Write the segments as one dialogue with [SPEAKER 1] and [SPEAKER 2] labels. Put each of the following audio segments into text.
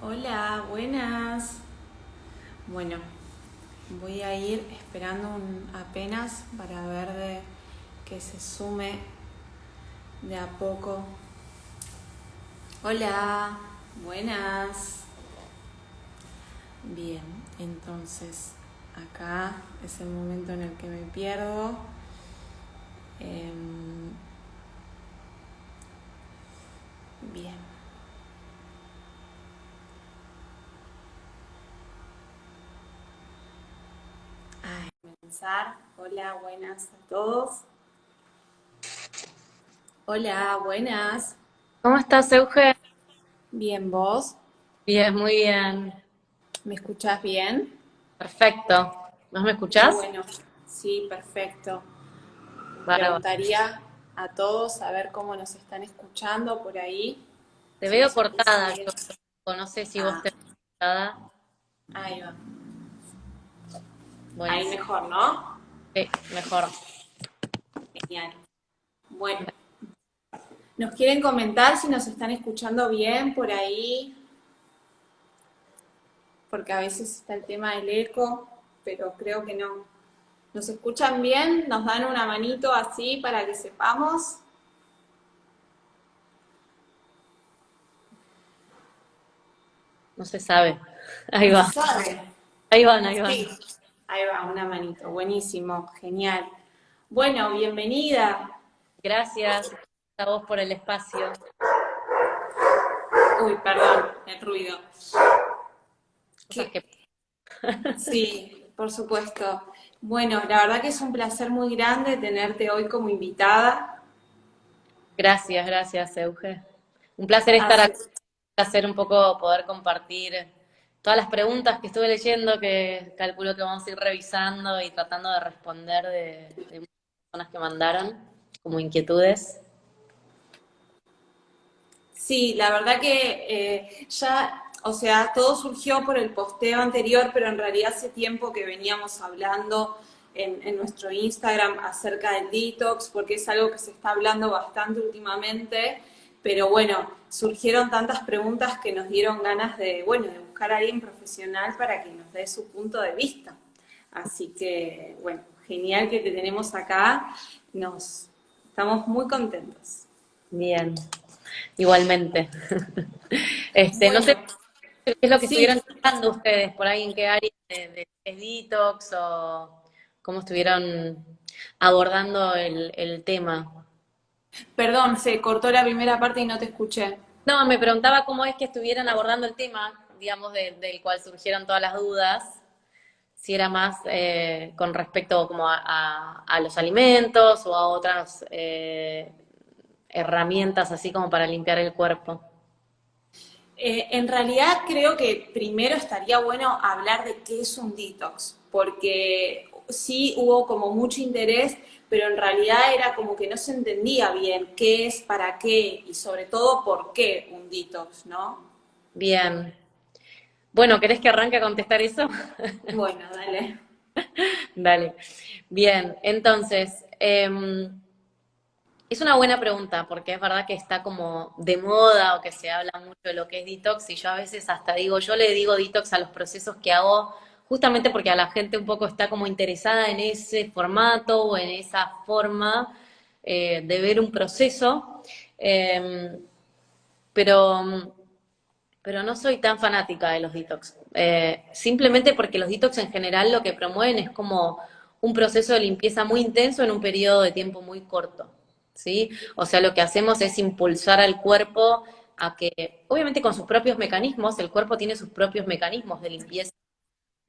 [SPEAKER 1] Hola, buenas. Bueno, voy a ir esperando apenas para ver de que se sume de a poco. Hola, buenas. Bien, entonces acá es el momento en el que me pierdo. Bien. Comenzar. Hola, buenas a todos. Hola, buenas.
[SPEAKER 2] ¿Cómo estás, Euge?
[SPEAKER 1] Bien, ¿vos?
[SPEAKER 2] Bien, muy bien.
[SPEAKER 1] ¿Me escuchás bien?
[SPEAKER 2] Perfecto. ¿Vos me
[SPEAKER 1] Qué
[SPEAKER 2] escuchás?
[SPEAKER 1] bueno. Sí, perfecto.
[SPEAKER 2] Bárbaro.
[SPEAKER 1] Preguntaría a todos a ver cómo nos están escuchando por ahí.
[SPEAKER 2] Te
[SPEAKER 1] Si
[SPEAKER 2] veo
[SPEAKER 1] nos empiezan
[SPEAKER 2] cortada.
[SPEAKER 1] bien.
[SPEAKER 2] Yo no sé si vos
[SPEAKER 1] Ah,
[SPEAKER 2] te ves cortada.
[SPEAKER 1] ahí va. Ahí
[SPEAKER 2] Buenísimo.
[SPEAKER 1] mejor, ¿no?
[SPEAKER 2] Sí, mejor.
[SPEAKER 1] Genial. Bueno, ¿nos quieren comentar si nos están escuchando bien por ahí? Porque a veces está el tema del eco, pero creo que no. ¿Nos escuchan bien? ¿Nos dan una manito así para que sepamos?
[SPEAKER 2] No se sabe. Ahí
[SPEAKER 1] No se
[SPEAKER 2] va.
[SPEAKER 1] sabe.
[SPEAKER 2] Ahí van, ahí
[SPEAKER 1] Sí,
[SPEAKER 2] van.
[SPEAKER 1] ahí va, una manito. Buenísimo, genial. Bueno, bienvenida.
[SPEAKER 2] Gracias a vos por el espacio.
[SPEAKER 1] Uy, perdón, el ruido.
[SPEAKER 2] Cosas
[SPEAKER 1] ¿Qué?
[SPEAKER 2] que...
[SPEAKER 1] Sí, por supuesto. Bueno, la verdad que es un placer muy grande tenerte hoy como invitada.
[SPEAKER 2] Gracias, gracias, Euge. Un placer estar
[SPEAKER 1] Hace-
[SPEAKER 2] acá. Un placer un poco poder compartir todas las preguntas que estuve leyendo, que calculo que vamos a ir revisando y tratando de responder de muchas personas que mandaron como inquietudes.
[SPEAKER 1] Sí, la verdad que ya, o sea, todo surgió por el posteo anterior, pero en realidad hace tiempo que veníamos hablando en nuestro Instagram acerca del detox, porque es algo que se está hablando bastante últimamente, pero bueno, surgieron tantas preguntas que nos dieron ganas de, bueno, de buscar a alguien profesional para que nos dé su punto de vista. Así que, bueno, genial que te tenemos acá, nos estamos muy contentos.
[SPEAKER 2] Bien, igualmente. No sé
[SPEAKER 1] Bueno,
[SPEAKER 2] qué es lo que
[SPEAKER 1] sí.
[SPEAKER 2] estuvieron tratando ustedes, por ahí en qué área de detox o cómo estuvieron abordando el tema.
[SPEAKER 1] Perdón, se cortó la primera parte y no te escuché.
[SPEAKER 2] No, me preguntaba cómo es que estuvieran abordando el tema, digamos, del cual surgieron todas las dudas, si era más con respecto como a los alimentos o a otras herramientas así como para limpiar el cuerpo.
[SPEAKER 1] En realidad creo que primero estaría bueno hablar de qué es un detox, porque sí hubo como mucho interés, pero en realidad era como que no se entendía bien qué es, para qué y sobre todo por qué un detox, ¿no?
[SPEAKER 2] Bien. Bueno, ¿querés que arranque a contestar eso?
[SPEAKER 1] Bueno, dale.
[SPEAKER 2] Dale. Bien, entonces, es una buena pregunta porque es verdad que está como de moda o que se habla mucho de lo que es detox y yo a veces hasta digo, yo le digo detox a los procesos que hago justamente porque a la gente un poco está como interesada en ese formato o en esa forma de ver un proceso, eh, pero, pero no soy tan fanática de los detox. Simplemente porque los detox en general lo que promueven es como un proceso de limpieza muy intenso en un periodo de tiempo muy corto, ¿sí? O sea, lo que hacemos es impulsar al cuerpo a que, obviamente con sus propios mecanismos, el cuerpo tiene sus propios mecanismos de limpieza,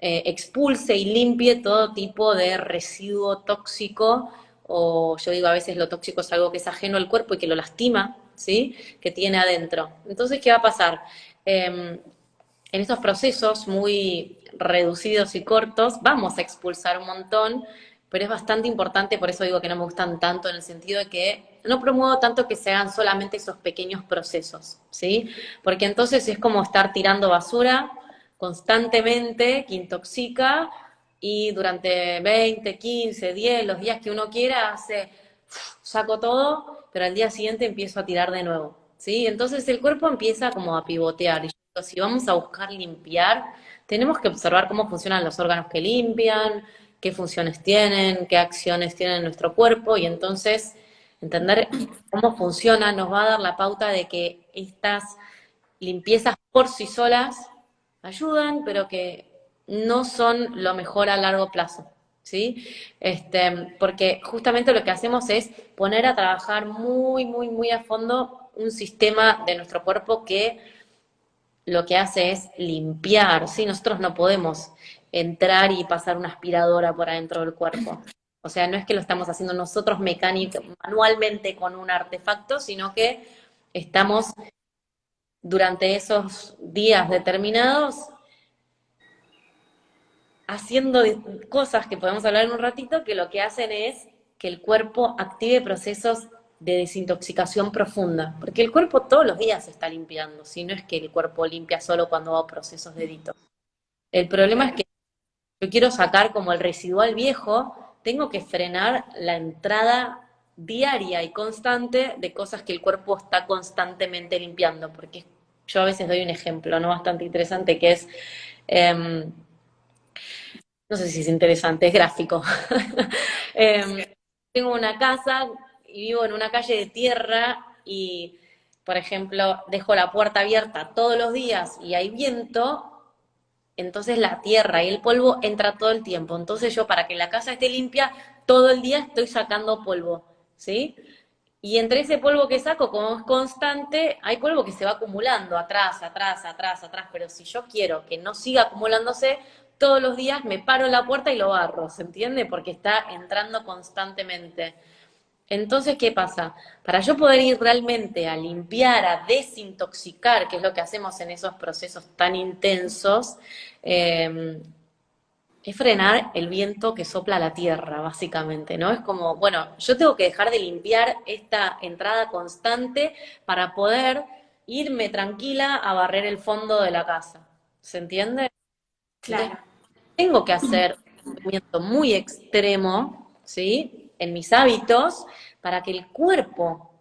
[SPEAKER 2] expulse y limpie todo tipo de residuo tóxico, o yo digo a veces lo tóxico es algo que es ajeno al cuerpo y que lo lastima, ¿sí? Que tiene adentro. Entonces, ¿qué va a pasar? En estos procesos muy reducidos y cortos vamos a expulsar un montón, pero es bastante importante, por eso digo que no me gustan tanto, en el sentido de que no promuevo tanto que se hagan solamente esos pequeños procesos, ¿sí? Porque entonces es como estar tirando basura constantemente que intoxica y durante 20, 15, 10, los días que uno quiera, hace, saco todo, pero al día siguiente empiezo a tirar de nuevo, ¿sí? Entonces el cuerpo empieza como a pivotear. si vamos a buscar limpiar, tenemos que observar cómo funcionan los órganos que limpian, qué funciones tienen, qué acciones tienen en nuestro cuerpo, y entonces entender cómo funciona nos va a dar la pauta de que estas limpiezas por sí solas ayudan, pero que no son lo mejor a largo plazo, ¿sí? Porque justamente lo que hacemos es poner a trabajar muy, muy, muy a fondo un sistema de nuestro cuerpo que lo que hace es limpiar, ¿sí? Nosotros no podemos entrar y pasar una aspiradora por adentro del cuerpo. O sea, no es que lo estamos haciendo nosotros manualmente con un artefacto, sino que estamos durante esos días determinados haciendo cosas que podemos hablar en un ratito, que lo que hacen es que el cuerpo active procesos de desintoxicación profunda, porque el cuerpo todos los días se está limpiando, si no es que el cuerpo limpia solo cuando va a procesos de detox. El problema es que yo quiero sacar como el residual viejo, tengo que frenar la entrada diaria y constante de cosas que el cuerpo está constantemente limpiando, porque yo a veces doy un ejemplo, ¿no? Bastante interesante, que es, no sé si es interesante, es gráfico. Em, Tengo una casa y vivo en una calle de tierra y, por ejemplo, dejo la puerta abierta todos los días y hay viento, entonces la tierra y el polvo entra todo el tiempo. Entonces yo, para que la casa esté limpia, todo el día estoy sacando polvo, ¿sí? Y entre ese polvo que saco, como es constante, hay polvo que se va acumulando atrás, atrás, atrás, atrás. Pero si yo quiero que no siga acumulándose, todos los días me paro en la puerta y lo barro, ¿se entiende? Porque está entrando constantemente. Entonces, ¿qué pasa? Para yo poder ir realmente a limpiar, a desintoxicar, que es lo que hacemos en esos procesos tan intensos, eh, es frenar el viento que sopla a la tierra, básicamente, ¿no? Es como, bueno, yo tengo que dejar de limpiar esta entrada constante para poder irme tranquila a barrer el fondo de la casa. ¿Se entiende? Entonces,
[SPEAKER 1] Claro,
[SPEAKER 2] tengo que hacer un movimiento muy extremo, ¿sí? En mis hábitos, para que el cuerpo,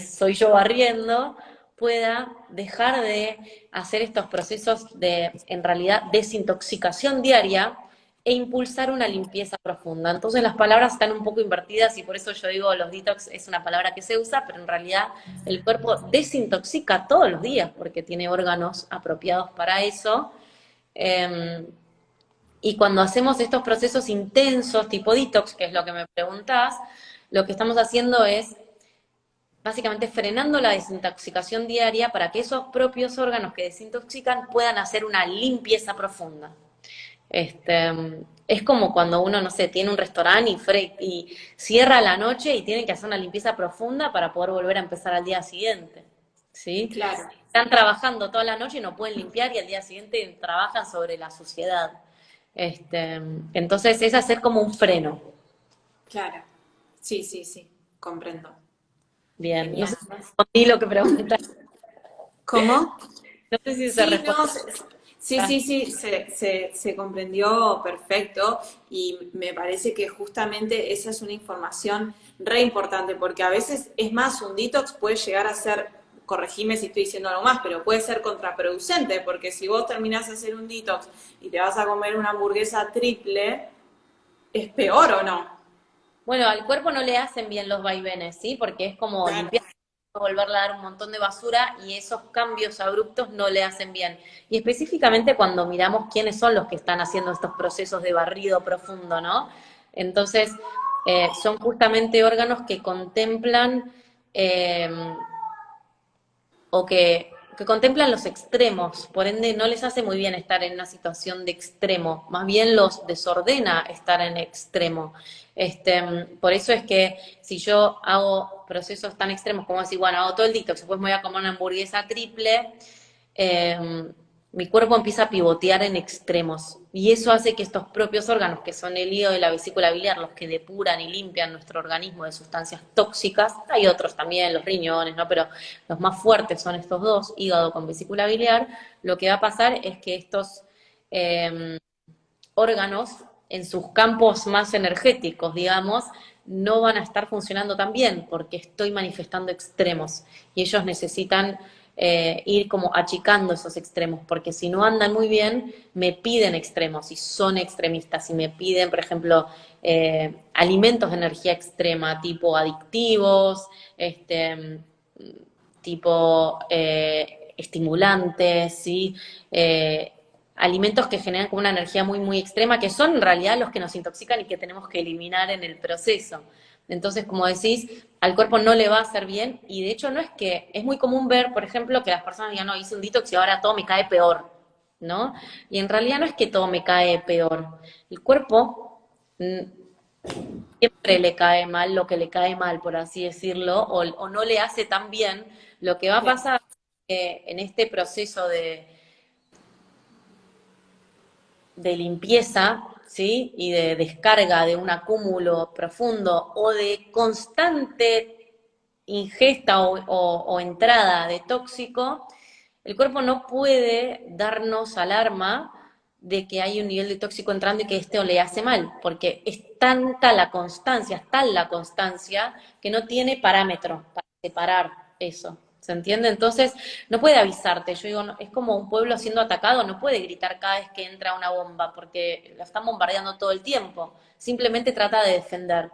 [SPEAKER 2] soy yo barriendo, pueda dejar de hacer estos procesos de, en realidad, desintoxicación diaria e impulsar una limpieza profunda. Entonces las palabras están un poco invertidas y por eso yo digo los detox es una palabra que se usa, pero en realidad el cuerpo desintoxica todos los días porque tiene órganos apropiados para eso. Eh, y cuando hacemos estos procesos intensos, tipo detox, que es lo que me preguntás, lo que estamos haciendo es básicamente frenando la desintoxicación diaria para que esos propios órganos que desintoxican puedan hacer una limpieza profunda. Es como cuando uno, no sé, tiene un restaurante y cierra la noche y tiene que hacer una limpieza profunda para poder volver a empezar al día siguiente, ¿sí?
[SPEAKER 1] claro,
[SPEAKER 2] Están trabajando toda la noche y no pueden limpiar y al día siguiente trabajan sobre la suciedad. Entonces es hacer como un freno.
[SPEAKER 1] claro. Sí, sí, sí, comprendo.
[SPEAKER 2] Bien, no
[SPEAKER 1] Genial.
[SPEAKER 2] sé si respondí lo que preguntaste.
[SPEAKER 1] ¿Cómo?
[SPEAKER 2] No sé si se
[SPEAKER 1] Sí,
[SPEAKER 2] responde.
[SPEAKER 1] no, sí, sí, sí, se comprendió perfecto y me parece que justamente esa es una información re importante porque a veces, es más, un detox puede llegar a ser, corregime si estoy diciendo algo más, pero puede ser contraproducente porque si vos terminás de hacer un detox y te vas a comer una hamburguesa triple, ¿es peor o no?
[SPEAKER 2] Bueno, al cuerpo no le hacen bien los vaivenes, ¿sí? Porque es como
[SPEAKER 1] Claro,
[SPEAKER 2] limpiar, volverle a dar un montón de basura y esos cambios abruptos no le hacen bien. Y específicamente cuando miramos quiénes son los que están haciendo estos procesos de barrido profundo, ¿no? Entonces, son justamente órganos que contemplan eh, o que contemplan los extremos, por ende no les hace muy bien estar en una situación de extremo, más bien los desordena estar en extremo. Por eso es que si yo hago procesos tan extremos como decir, bueno, hago todo el detox, después me voy a comer una hamburguesa triple, eh, mi cuerpo empieza a pivotear en extremos y eso hace que estos propios órganos, que son el hígado y la vesícula biliar, los que depuran y limpian nuestro organismo de sustancias tóxicas, hay otros también, los riñones, ¿no? Pero los más fuertes son estos dos, hígado con vesícula biliar, lo que va a pasar es que estos eh, órganos en sus campos más energéticos, digamos, no van a estar funcionando tan bien porque estoy manifestando extremos y ellos necesitan ir como achicando esos extremos, porque si no andan muy bien, me piden extremos, y son extremistas, y me piden, por ejemplo, alimentos de energía extrema, tipo adictivos, tipo estimulantes, ¿sí? Eh, alimentos que generan como una energía muy, muy extrema, que son en realidad los que nos intoxican y que tenemos que eliminar en el proceso. Entonces, como decís, al cuerpo no le va a hacer bien, y de hecho no es que, es muy común ver, por ejemplo, que las personas digan, no, hice un detox y ahora todo me cae peor, ¿no? Y en realidad no es que todo me cae peor. El cuerpo siempre le cae mal lo que le cae mal, por así decirlo, o no le hace tan bien. Lo que va a
[SPEAKER 1] Bien,
[SPEAKER 2] pasar en este proceso de limpieza, ¿sí? Y de descarga de un acúmulo profundo o de constante ingesta o entrada de tóxico, el cuerpo no puede darnos alarma de que hay un nivel de tóxico entrando y que esto le hace mal, porque es tanta la constancia, es tal la constancia que no tiene parámetro para separar eso. ¿Se entiende? Entonces, no puede avisarte. Yo digo, es como un pueblo siendo atacado, no puede gritar cada vez que entra una bomba, porque lo están bombardeando todo el tiempo. Simplemente trata de defender.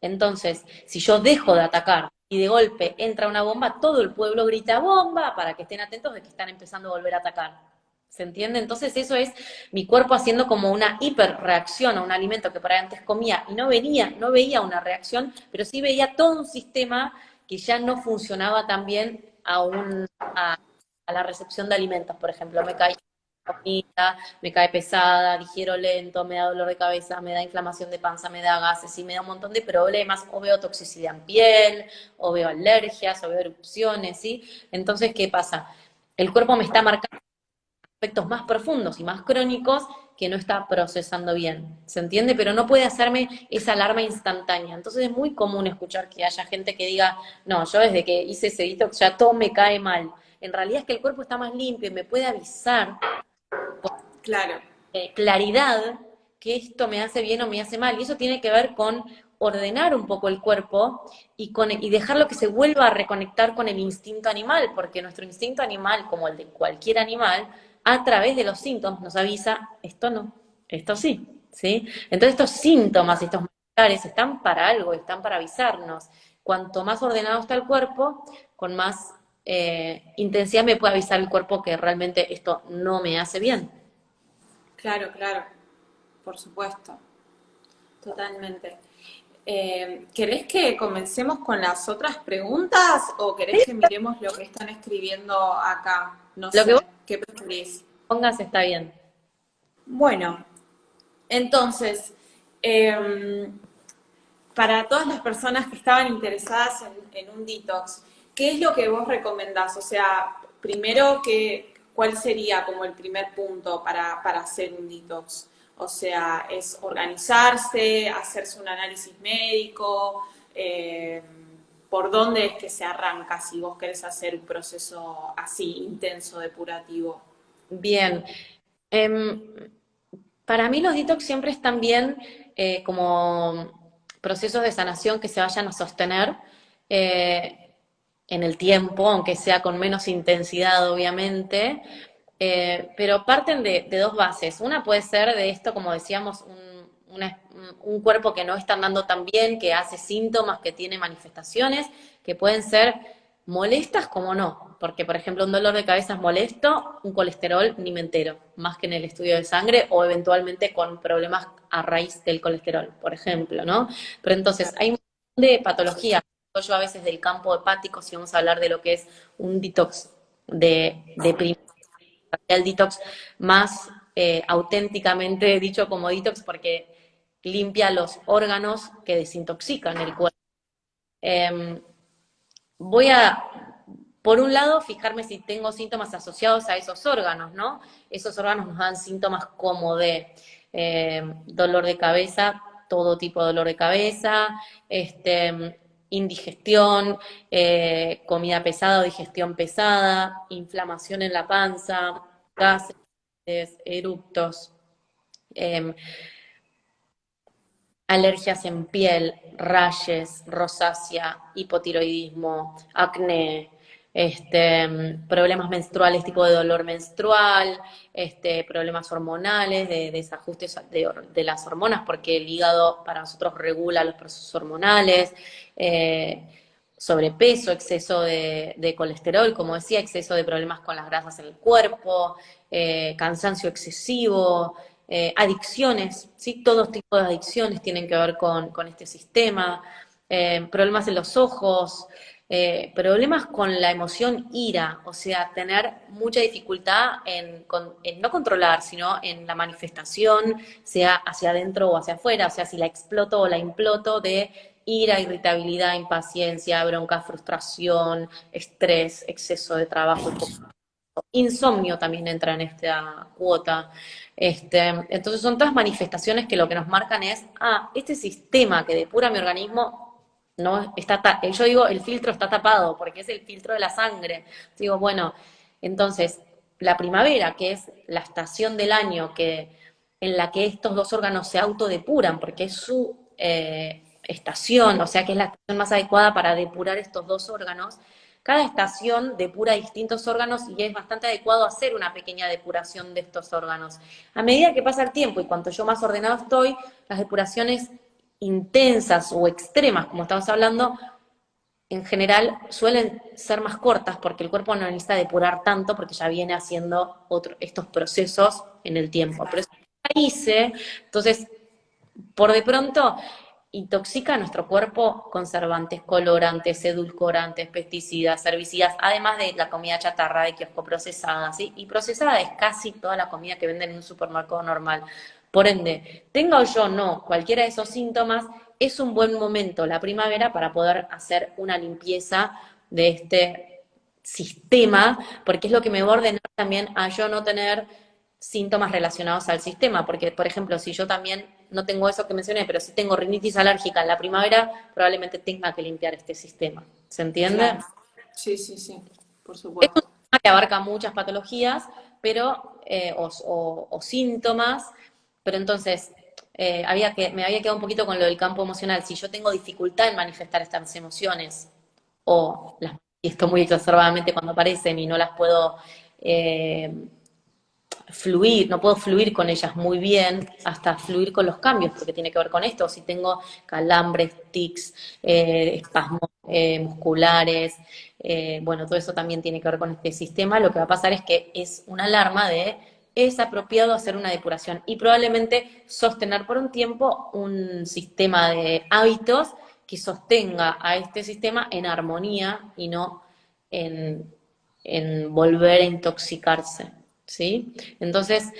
[SPEAKER 2] Entonces, si yo dejo de atacar y de golpe entra una bomba, todo el pueblo grita bomba para que estén atentos de que están empezando a volver a atacar. ¿Se entiende? Entonces eso es mi cuerpo haciendo como una hiperreacción a un alimento que por ahí antes comía y no veía una reacción, pero sí veía todo un sistema que ya no funcionaba tan bien a la recepción de alimentos, por ejemplo. Me caía comida, me cae pesada, digiero lento, me da dolor de cabeza, me da inflamación de panza, me da gases y me da un montón de problemas, o veo toxicidad en piel, o veo alergias, o veo erupciones, ¿sí? Entonces, ¿qué pasa? El cuerpo me está marcando aspectos más profundos y más crónicos que no está procesando bien, ¿se entiende? Pero no puede hacerme esa alarma instantánea. Entonces es muy común escuchar que haya gente que diga, no, yo desde que hice ese detox ya todo me cae mal. En realidad es que el cuerpo está más limpio y me puede avisar
[SPEAKER 1] claro,
[SPEAKER 2] claridad que esto me hace bien o me hace mal. Y eso tiene que ver con ordenar un poco el cuerpo y dejarlo que se vuelva a reconectar con el instinto animal, porque nuestro instinto animal, como el de cualquier animal, a través de los síntomas nos avisa, esto no, esto sí, ¿sí? Entonces estos síntomas, estos malestares están para algo, están para avisarnos. Cuanto más ordenado está el cuerpo, con más intensidad me puede avisar el cuerpo que realmente esto no me hace bien.
[SPEAKER 1] claro, claro, por supuesto, totalmente. ¿Querés que comencemos con las otras preguntas o querés que miremos lo que están escribiendo acá? No
[SPEAKER 2] Lo que vos
[SPEAKER 1] sé, ¿qué preferís?
[SPEAKER 2] pongas está bien.
[SPEAKER 1] Bueno, entonces, eh, para todas las personas que estaban interesadas en un detox, ¿qué es lo que vos recomendás? O sea, primero, ¿cuál sería como el primer punto para hacer un detox? O sea, ¿es organizarse, hacerse un análisis médico? ¿Por dónde es que se arranca si vos querés hacer un proceso así intenso, depurativo?
[SPEAKER 2] Bien. Em, para mí los detox siempre están bien como procesos de sanación que se vayan a sostener eh, en el tiempo, aunque sea con menos intensidad, obviamente. Pero parten de dos bases. Una puede ser de esto, como decíamos, un cuerpo que no está andando tan bien, que hace síntomas, que tiene manifestaciones, que pueden ser molestas como no. Porque, por ejemplo, un dolor de cabeza es molesto, un colesterol ni me entero, más que en el estudio de sangre o eventualmente con problemas a raíz del colesterol, por ejemplo, ¿no? Pero entonces, hay un montón de patologías. Yo a veces del campo hepático, si vamos a hablar de lo que es un detox de el detox más auténticamente dicho como detox porque limpia los órganos que desintoxican el cuerpo. Eh, voy a, por un lado, fijarme si tengo síntomas asociados a esos órganos, ¿no? Esos órganos nos dan síntomas como de dolor de cabeza, todo tipo de dolor de cabeza, indigestión, comida pesada o digestión pesada, inflamación en la panza, gases, eructos, eh, alergias en piel, rayes, rosácea, hipotiroidismo, acné, problemas menstruales tipo de dolor menstrual, problemas hormonales, de desajustes de las hormonas, porque el hígado para nosotros regula los procesos hormonales, eh, sobrepeso, exceso de colesterol, como decía, exceso de problemas con las grasas en el cuerpo, cansancio excesivo, adicciones, ¿sí? Todos tipos de adicciones tienen que ver con este sistema, problemas en los ojos, problemas con la emoción ira, o sea, tener mucha dificultad en no controlar, sino en la manifestación, sea hacia adentro o hacia afuera, o sea, si la exploto o la imploto de ira, irritabilidad, impaciencia, bronca, frustración, estrés, exceso de trabajo, insomnio también entra en esta cuota. Entonces son todas manifestaciones que lo que nos marcan es, este sistema que depura mi organismo no está, yo digo, el filtro está tapado porque es el filtro de la sangre. Digo, bueno, entonces la primavera, que es la estación del año en la que estos dos órganos se autodepuran, porque es su estación, o sea que es la estación más adecuada para depurar estos dos órganos. Cada estación depura distintos órganos y es bastante adecuado hacer una pequeña depuración de estos órganos. A medida que pasa el tiempo y cuanto yo más ordenado estoy, las depuraciones intensas o extremas, como estamos hablando, en general suelen ser más cortas porque el cuerpo no necesita depurar tanto porque ya viene haciendo estos procesos en el tiempo. Pero eso hice, entonces, por de pronto, intoxica a nuestro cuerpo conservantes, colorantes, edulcorantes, pesticidas, herbicidas, además de la comida chatarra de kiosco procesada, ¿sí? Y procesada es casi toda la comida que venden en un supermercado normal. Por ende, tenga o yo no cualquiera de esos síntomas, es un buen momento la primavera para poder hacer una limpieza de este sistema, porque es lo que me va a ordenar también a yo no tener síntomas relacionados al sistema, porque, por ejemplo, si yo también no tengo eso que mencioné, pero si tengo rinitis alérgica en la primavera, probablemente tenga que limpiar este sistema. ¿Se entiende?
[SPEAKER 1] Claro. Sí, sí, sí, por
[SPEAKER 2] Es un
[SPEAKER 1] supuesto.
[SPEAKER 2] sistema que abarca muchas patologías, pero, o síntomas, pero entonces me había quedado un poquito con lo del campo emocional. Si yo tengo dificultad en manifestar estas emociones, o las manifiesto muy exacerbadamente cuando aparecen y no las puedo fluir, no puedo fluir con ellas muy bien, hasta fluir con los cambios, porque tiene que ver con esto, si tengo calambres, tics, espasmos musculares, bueno, todo eso también tiene que ver con este sistema, lo que va a pasar es que es una alarma de es apropiado hacer una depuración y probablemente sostener por un tiempo un sistema de hábitos que sostenga a este sistema en armonía y no en, en volver a intoxicarse. ¿Sí? Entonces,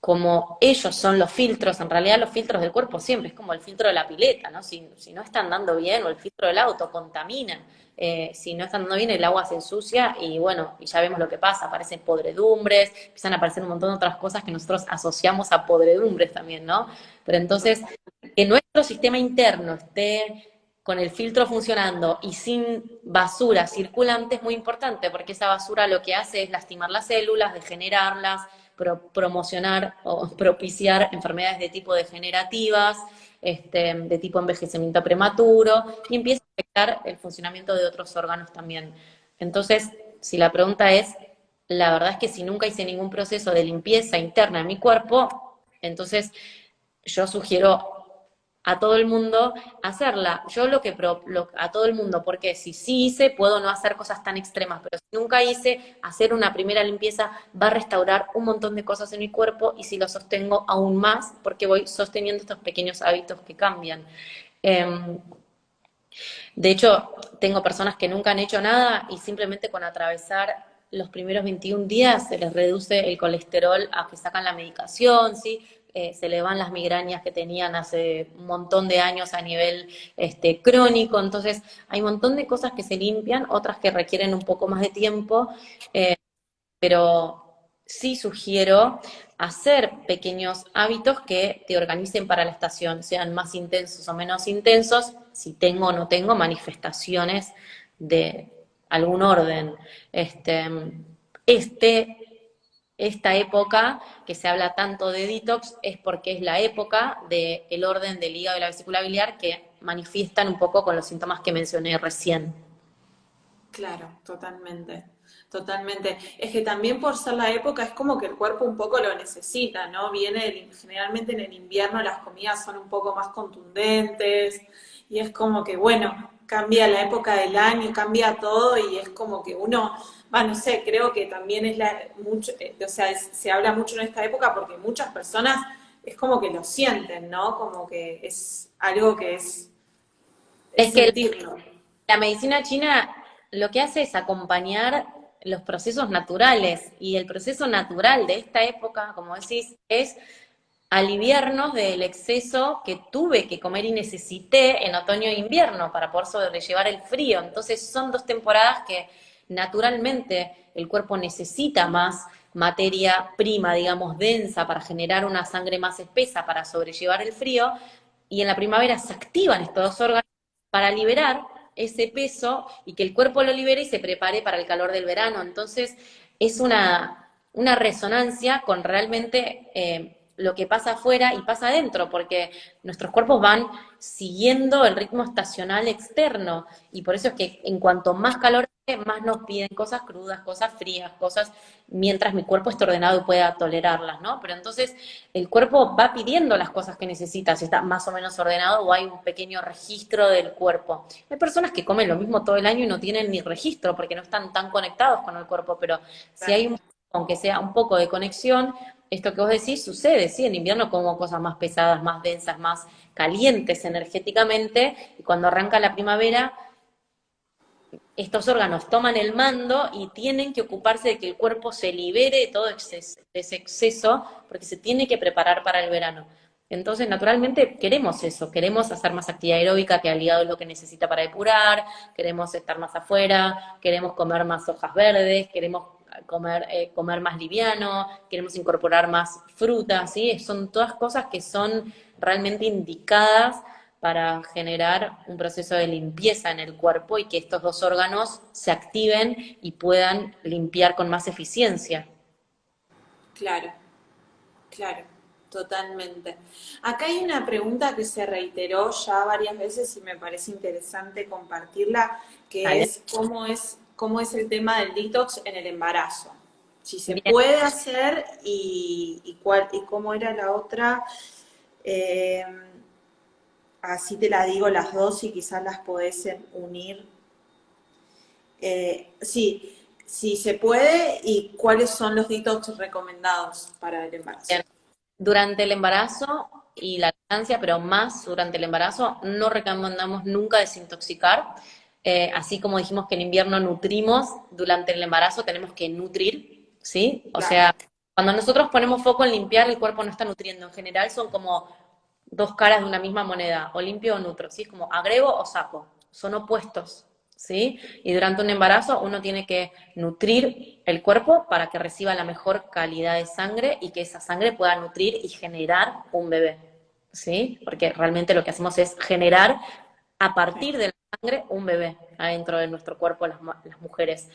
[SPEAKER 2] como ellos son los filtros, en realidad los filtros del cuerpo siempre es como el filtro de la pileta, ¿no? Si no está andando bien, o el filtro del auto contamina, si no está andando bien, el agua se ensucia y bueno, y ya vemos lo que pasa, aparecen podredumbres, empiezan a aparecer un montón de otras cosas que nosotros asociamos a podredumbres también, ¿no? Pero entonces, que nuestro sistema interno esté con el filtro funcionando y sin basura circulante es muy importante, porque esa basura lo que hace es lastimar las células, degenerarlas, promocionar o propiciar enfermedades de tipo degenerativas, de tipo envejecimiento prematuro, y empieza a afectar el funcionamiento de otros órganos también. Entonces, si la pregunta es, la verdad es que si nunca hice ningún proceso de limpieza interna en mi cuerpo, entonces yo sugiero a todo el mundo hacerla. Yo a todo el mundo, porque si sí hice, puedo no hacer cosas tan extremas, pero si nunca hice, hacer una primera limpieza va a restaurar un montón de cosas en mi cuerpo y si lo sostengo aún más, porque voy sosteniendo estos pequeños hábitos que cambian. Eh, de hecho, tengo personas que nunca han hecho nada y simplemente con atravesar los primeros 21 días se les reduce el colesterol a que sacan la medicación, ¿sí? Se le van las migrañas que tenían hace un montón de años a nivel crónico. Entonces, hay un montón de cosas que se limpian, otras que requieren un poco más de tiempo, pero sí sugiero hacer pequeños hábitos que te organicen para la estación, sean más intensos o menos intensos, si tengo o no tengo manifestaciones de algún orden. Este, este, esta época que se habla tanto de detox es porque es la época del orden del hígado y la vesícula biliar que manifiestan un poco con los síntomas que mencioné recién.
[SPEAKER 1] Claro, totalmente, totalmente. Es que también por ser la época es como que el cuerpo un poco lo necesita, ¿no? Generalmente en el invierno las comidas son un poco más contundentes y es como que, bueno, cambia la época del año, cambia todo y es como que uno, va, no sé, creo que también o sea, se habla mucho en esta época porque muchas personas es como que lo sienten, ¿no? Como que es algo que es
[SPEAKER 2] Es que
[SPEAKER 1] sentirlo.
[SPEAKER 2] la medicina china lo que hace es acompañar los procesos naturales y el proceso natural de esta época, como decís, es aliviarnos del exceso que tuve que comer y necesité en otoño e invierno para poder sobrellevar el frío. Entonces son dos temporadas que naturalmente el cuerpo necesita más materia prima, digamos, densa para generar una sangre más espesa para sobrellevar el frío, y en la primavera se activan estos dos órganos para liberar ese peso y que el cuerpo lo libere y se prepare para el calor del verano. Entonces, es una resonancia con realmente lo que pasa afuera y pasa adentro, porque nuestros cuerpos van siguiendo el ritmo estacional externo, y por eso es que en cuanto más calor hace, más nos piden cosas crudas, cosas frías, cosas, mientras mi cuerpo esté ordenado y pueda tolerarlas, ¿no? Pero entonces el cuerpo va pidiendo las cosas que necesita, si está más o menos ordenado o hay un pequeño registro del cuerpo. Hay personas que comen lo mismo todo el año y no tienen ni registro porque no están tan conectados con el cuerpo, pero si hay aunque sea un poco de conexión, esto que vos decís sucede, sí, en invierno como cosas más pesadas, más densas, más calientes energéticamente, y cuando arranca la primavera estos órganos toman el mando y tienen que ocuparse de que el cuerpo se libere de todo ese exceso, porque se tiene que preparar para el verano. Entonces, naturalmente, queremos eso, queremos hacer más actividad aeróbica, que el hígado es lo que necesita para depurar, queremos estar más afuera, queremos comer más hojas verdes, queremos comer más liviano, queremos incorporar más frutas, ¿sí? Son todas cosas que son realmente indicadas para generar un proceso de limpieza en el cuerpo y que estos dos órganos se activen y puedan limpiar con más eficiencia.
[SPEAKER 1] Claro, claro, totalmente. Acá hay una pregunta que se reiteró ya varias veces y me parece interesante compartirla, que
[SPEAKER 2] ¿Vale?
[SPEAKER 1] cómo es el tema del detox en el embarazo. Si se
[SPEAKER 2] Bien,
[SPEAKER 1] puede hacer y cómo era la otra. Eh, Así te la digo las dos y quizás las podés unir. Sí, si se puede y cuáles son los detox recomendados para el embarazo.
[SPEAKER 2] bien. Durante el embarazo y la lactancia, pero más durante el embarazo, no recomendamos nunca desintoxicar. Así como dijimos que en invierno nutrimos, durante el embarazo tenemos que nutrir, ¿sí? O
[SPEAKER 1] Claro,
[SPEAKER 2] sea, cuando nosotros ponemos foco en limpiar, el cuerpo no está nutriendo. En general son como dos caras de una misma moneda, o limpio o nutro, ¿sí? Es como agrego o saco, son opuestos, ¿sí? Y durante un embarazo uno tiene que nutrir el cuerpo para que reciba la mejor calidad de sangre y que esa sangre pueda nutrir y generar un bebé, ¿sí? Porque realmente lo que hacemos es generar a
[SPEAKER 1] sí,
[SPEAKER 2] partir de la sangre un bebé adentro de nuestro cuerpo las mujeres.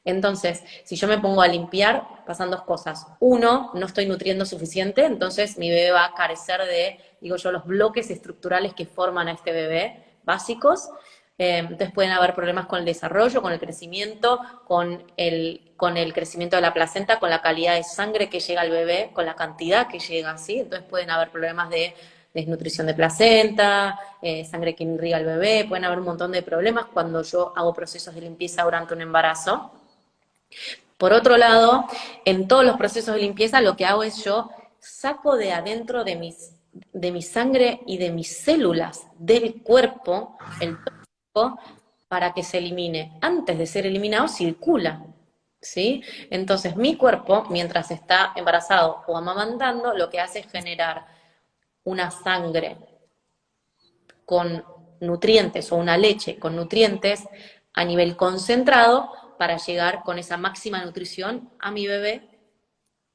[SPEAKER 2] Entonces, si yo me pongo a limpiar, pasan dos cosas. Uno, no estoy nutriendo suficiente, entonces mi bebé va a carecer de, digo yo, los bloques estructurales que forman a este bebé básicos. Entonces pueden haber problemas con el desarrollo, con el crecimiento, con el crecimiento de la placenta, con la calidad de sangre que llega al bebé, con la cantidad que llega, ¿sí? Entonces pueden haber problemas de desnutrición de placenta, sangre que irriga al bebé, pueden haber un montón de problemas cuando yo hago procesos de limpieza durante un embarazo. Por otro lado, en todos los procesos de limpieza lo que hago es yo saco de adentro de mi sangre y de mis células del cuerpo el tóxico para que se elimine. Antes de ser eliminado, circula. ¿Sí? Entonces, mi cuerpo, mientras está embarazado o amamantando, lo que hace es generar una sangre con nutrientes o una leche con nutrientes a nivel concentrado para llegar con esa máxima nutrición a mi bebé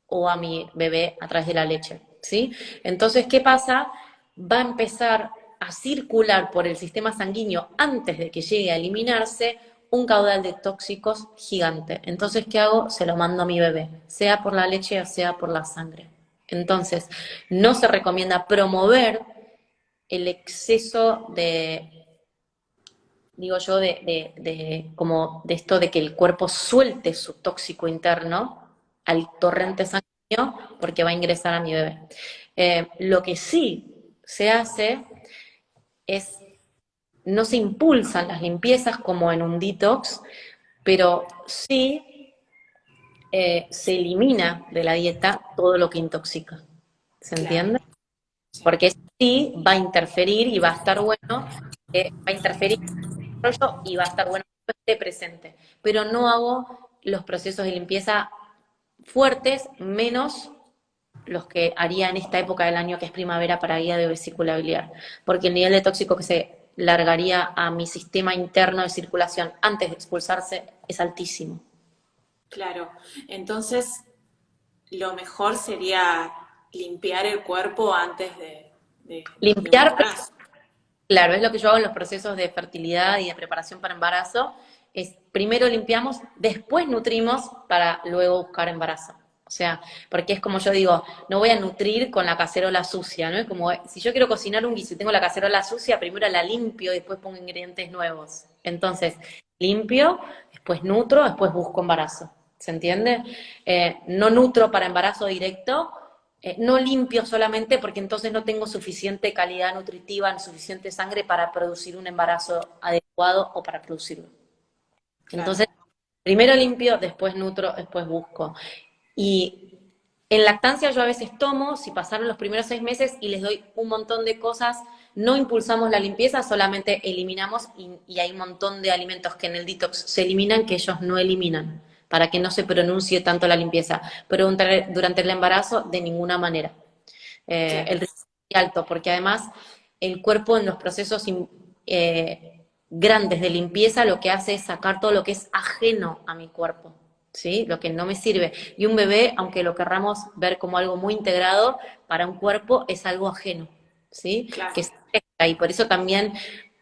[SPEAKER 2] o a mi bebé a través de la leche, ¿sí? Entonces, ¿qué pasa? Va a empezar a circular por el sistema sanguíneo antes de que llegue a eliminarse un caudal de tóxicos gigante. Entonces, ¿qué hago? Se lo mando a mi bebé, sea por la leche o sea por la sangre. Entonces, no se recomienda promover el exceso digo yo, como de esto de que el cuerpo suelte su tóxico interno al torrente sanguíneo porque va a ingresar a mi bebé. Lo que sí se hace es, no se impulsan las limpiezas como en un detox, pero sí se elimina de la dieta todo lo que intoxica. ¿Se
[SPEAKER 1] Claro,
[SPEAKER 2] entiende?
[SPEAKER 1] sí,
[SPEAKER 2] Porque sí va a interferir y va a estar bueno, va a interferir en el desarrollo y va a estar bueno que esté presente. Pero no hago los procesos de limpieza fuertes, menos los que haría en esta época del año que es primavera para guía de vesícula biliar, porque el nivel de tóxico que se largaría a mi sistema interno de circulación antes de expulsarse es altísimo.
[SPEAKER 1] claro. Entonces, lo mejor sería limpiar el cuerpo antes de un
[SPEAKER 2] Limpiar,
[SPEAKER 1] embarazo.
[SPEAKER 2] claro, es lo que yo hago en los procesos de fertilidad y de preparación para embarazo, es primero limpiamos, después nutrimos para luego buscar embarazo. O sea, porque es como yo digo, no voy a nutrir con la cacerola sucia, ¿no? Es como, si yo quiero cocinar un guiso y tengo la cacerola sucia, primero la limpio y después pongo ingredientes nuevos. Entonces, limpio, después nutro, después busco embarazo. ¿Se entiende? No nutro para embarazo directo, no limpio solamente porque entonces no tengo suficiente calidad nutritiva, suficiente sangre para producir un embarazo adecuado o para producirlo.
[SPEAKER 1] Claro,
[SPEAKER 2] Entonces, primero limpio, después nutro, después busco. Y en lactancia yo a veces tomo, si pasaron los primeros 6 meses y les doy un montón de cosas, no impulsamos la limpieza, solamente eliminamos y hay un montón de alimentos que en el detox se eliminan que ellos no eliminan, para que no se pronuncie tanto la limpieza. Pero durante el embarazo, de ninguna manera.
[SPEAKER 1] claro,
[SPEAKER 2] El riesgo es alto, porque además el cuerpo en los procesos grandes de limpieza lo que hace es sacar todo lo que es ajeno a mi cuerpo, ¿sí? Lo que no me sirve. Y un bebé, aunque lo querramos ver como algo muy integrado, para un cuerpo es algo ajeno, ¿sí?
[SPEAKER 1] claro,
[SPEAKER 2] Que se afecta, y por eso también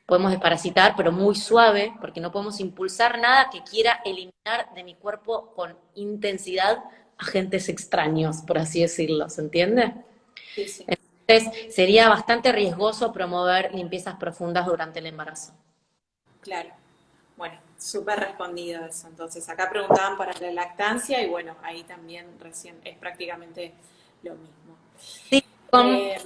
[SPEAKER 2] podemos desparasitar, pero muy suave, porque no podemos impulsar nada que quiera eliminar de mi cuerpo con intensidad agentes extraños, por así decirlo, ¿se entiende?
[SPEAKER 1] sí, sí,
[SPEAKER 2] Entonces, sería bastante riesgoso promover limpiezas profundas durante el embarazo.
[SPEAKER 1] claro. Bueno, súper respondido eso. Entonces, acá preguntaban para la lactancia y bueno, ahí también recién es prácticamente lo mismo.
[SPEAKER 2] Sí, con
[SPEAKER 1] Eh,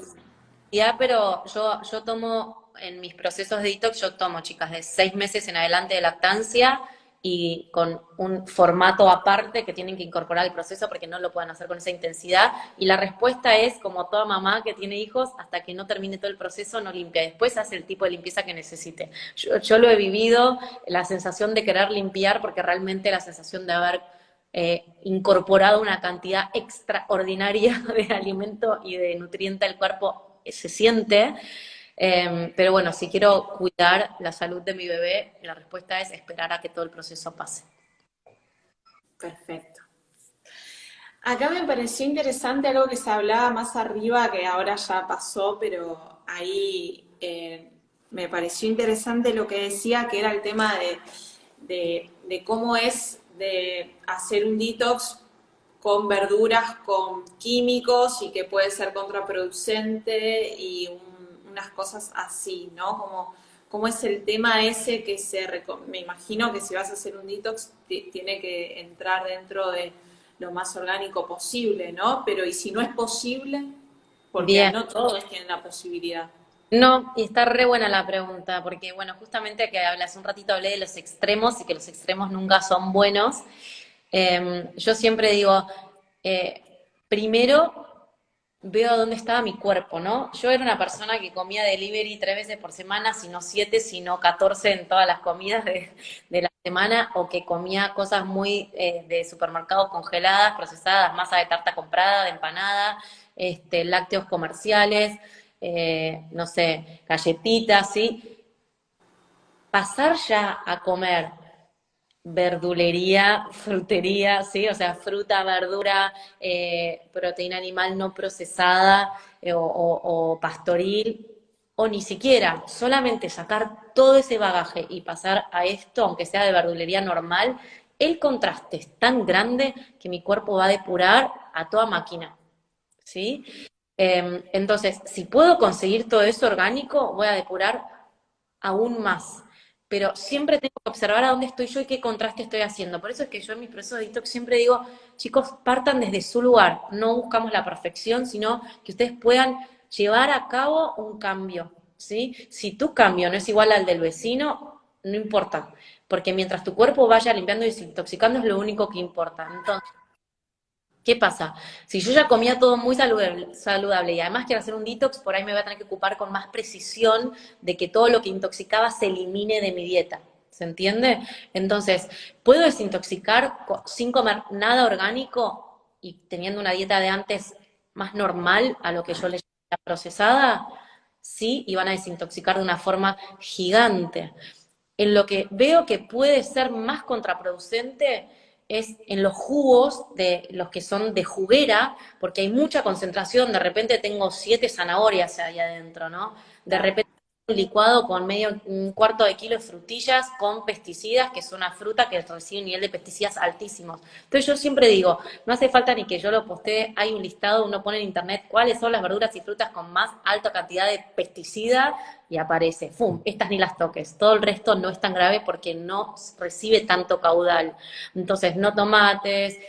[SPEAKER 2] ya, pero yo tomo, en mis procesos de detox, yo tomo, chicas, de 6 meses en adelante de lactancia y con un formato aparte que tienen que incorporar al proceso porque no lo pueden hacer con esa intensidad. Y la respuesta es, como toda mamá que tiene hijos, hasta que no termine todo el proceso, no limpia. Después hace el tipo de limpieza que necesite. Yo lo he vivido, la sensación de querer limpiar, porque realmente la sensación de haber incorporado una cantidad extraordinaria de alimento y de nutriente al cuerpo se siente, pero bueno, si quiero cuidar la salud de mi bebé, la respuesta es esperar a que todo el proceso pase.
[SPEAKER 1] Perfecto. Acá me pareció interesante algo que se hablaba más arriba, que ahora ya pasó, pero ahí me pareció interesante lo que decía, que era el tema de cómo es de hacer un detox con verduras, con químicos y que puede ser contraproducente y unas cosas así, ¿no? Como es el tema ese que me imagino que si vas a hacer un detox tiene que entrar dentro de lo más orgánico posible, ¿no? Pero ¿y si no es posible? Porque
[SPEAKER 2] Bien,
[SPEAKER 1] no todos tienen la posibilidad.
[SPEAKER 2] no, y está re buena la pregunta, porque bueno, justamente que hace un ratito hablé de los extremos y que los extremos nunca son buenos. Yo siempre digo, primero veo dónde estaba mi cuerpo, ¿no? Yo era una persona que comía delivery 3 veces por semana, si no 7, si no 14 en todas las comidas de la semana, o que comía cosas muy de supermercado congeladas, procesadas, masa de tarta comprada, de empanada, lácteos comerciales, no sé, galletitas, ¿sí? Pasar ya a comer verdulería, frutería, ¿sí? O sea, fruta, verdura, proteína animal no procesada o pastoril, o ni siquiera, solamente sacar todo ese bagaje y pasar a esto, aunque sea de verdulería normal, el contraste es tan grande que mi cuerpo va a depurar a toda máquina, ¿sí? Entonces, si puedo conseguir todo eso orgánico, voy a depurar aún más. pero siempre tengo que observar a dónde estoy yo y qué contraste estoy haciendo. Por eso es que yo en mis procesos de detox siempre digo, chicos, partan desde su lugar, no buscamos la perfección, sino que ustedes puedan llevar a cabo un cambio, ¿sí? Si tu cambio no es igual al del vecino, no importa, porque mientras tu cuerpo vaya limpiando y desintoxicando es lo único que importa. Entonces, ¿qué pasa? Si yo ya comía todo muy saludable y además quiero hacer un detox, por ahí me voy a tener que ocupar con más precisión de que todo lo que intoxicaba se elimine de mi dieta. ¿Se entiende? Entonces, ¿puedo desintoxicar sin comer nada orgánico y teniendo una dieta de antes más normal a lo que yo le llamaba procesada? Sí, y van a desintoxicar de una forma gigante. En lo que veo que puede ser más contraproducente es en los jugos de los que son de juguera, porque hay mucha concentración, de repente tengo 7 zanahorias ahí adentro, ¿no? De repente un licuado con un cuarto de kilo de frutillas con pesticidas, que es una fruta que recibe un nivel de pesticidas altísimos. Entonces yo siempre digo, no hace falta ni que yo lo postee, hay un listado, uno pone en internet cuáles son las verduras y frutas con más alta cantidad de pesticida y aparece, ¡fum! Estas ni las toques. Todo el resto no es tan grave porque no recibe tanto caudal. Entonces, no tomates,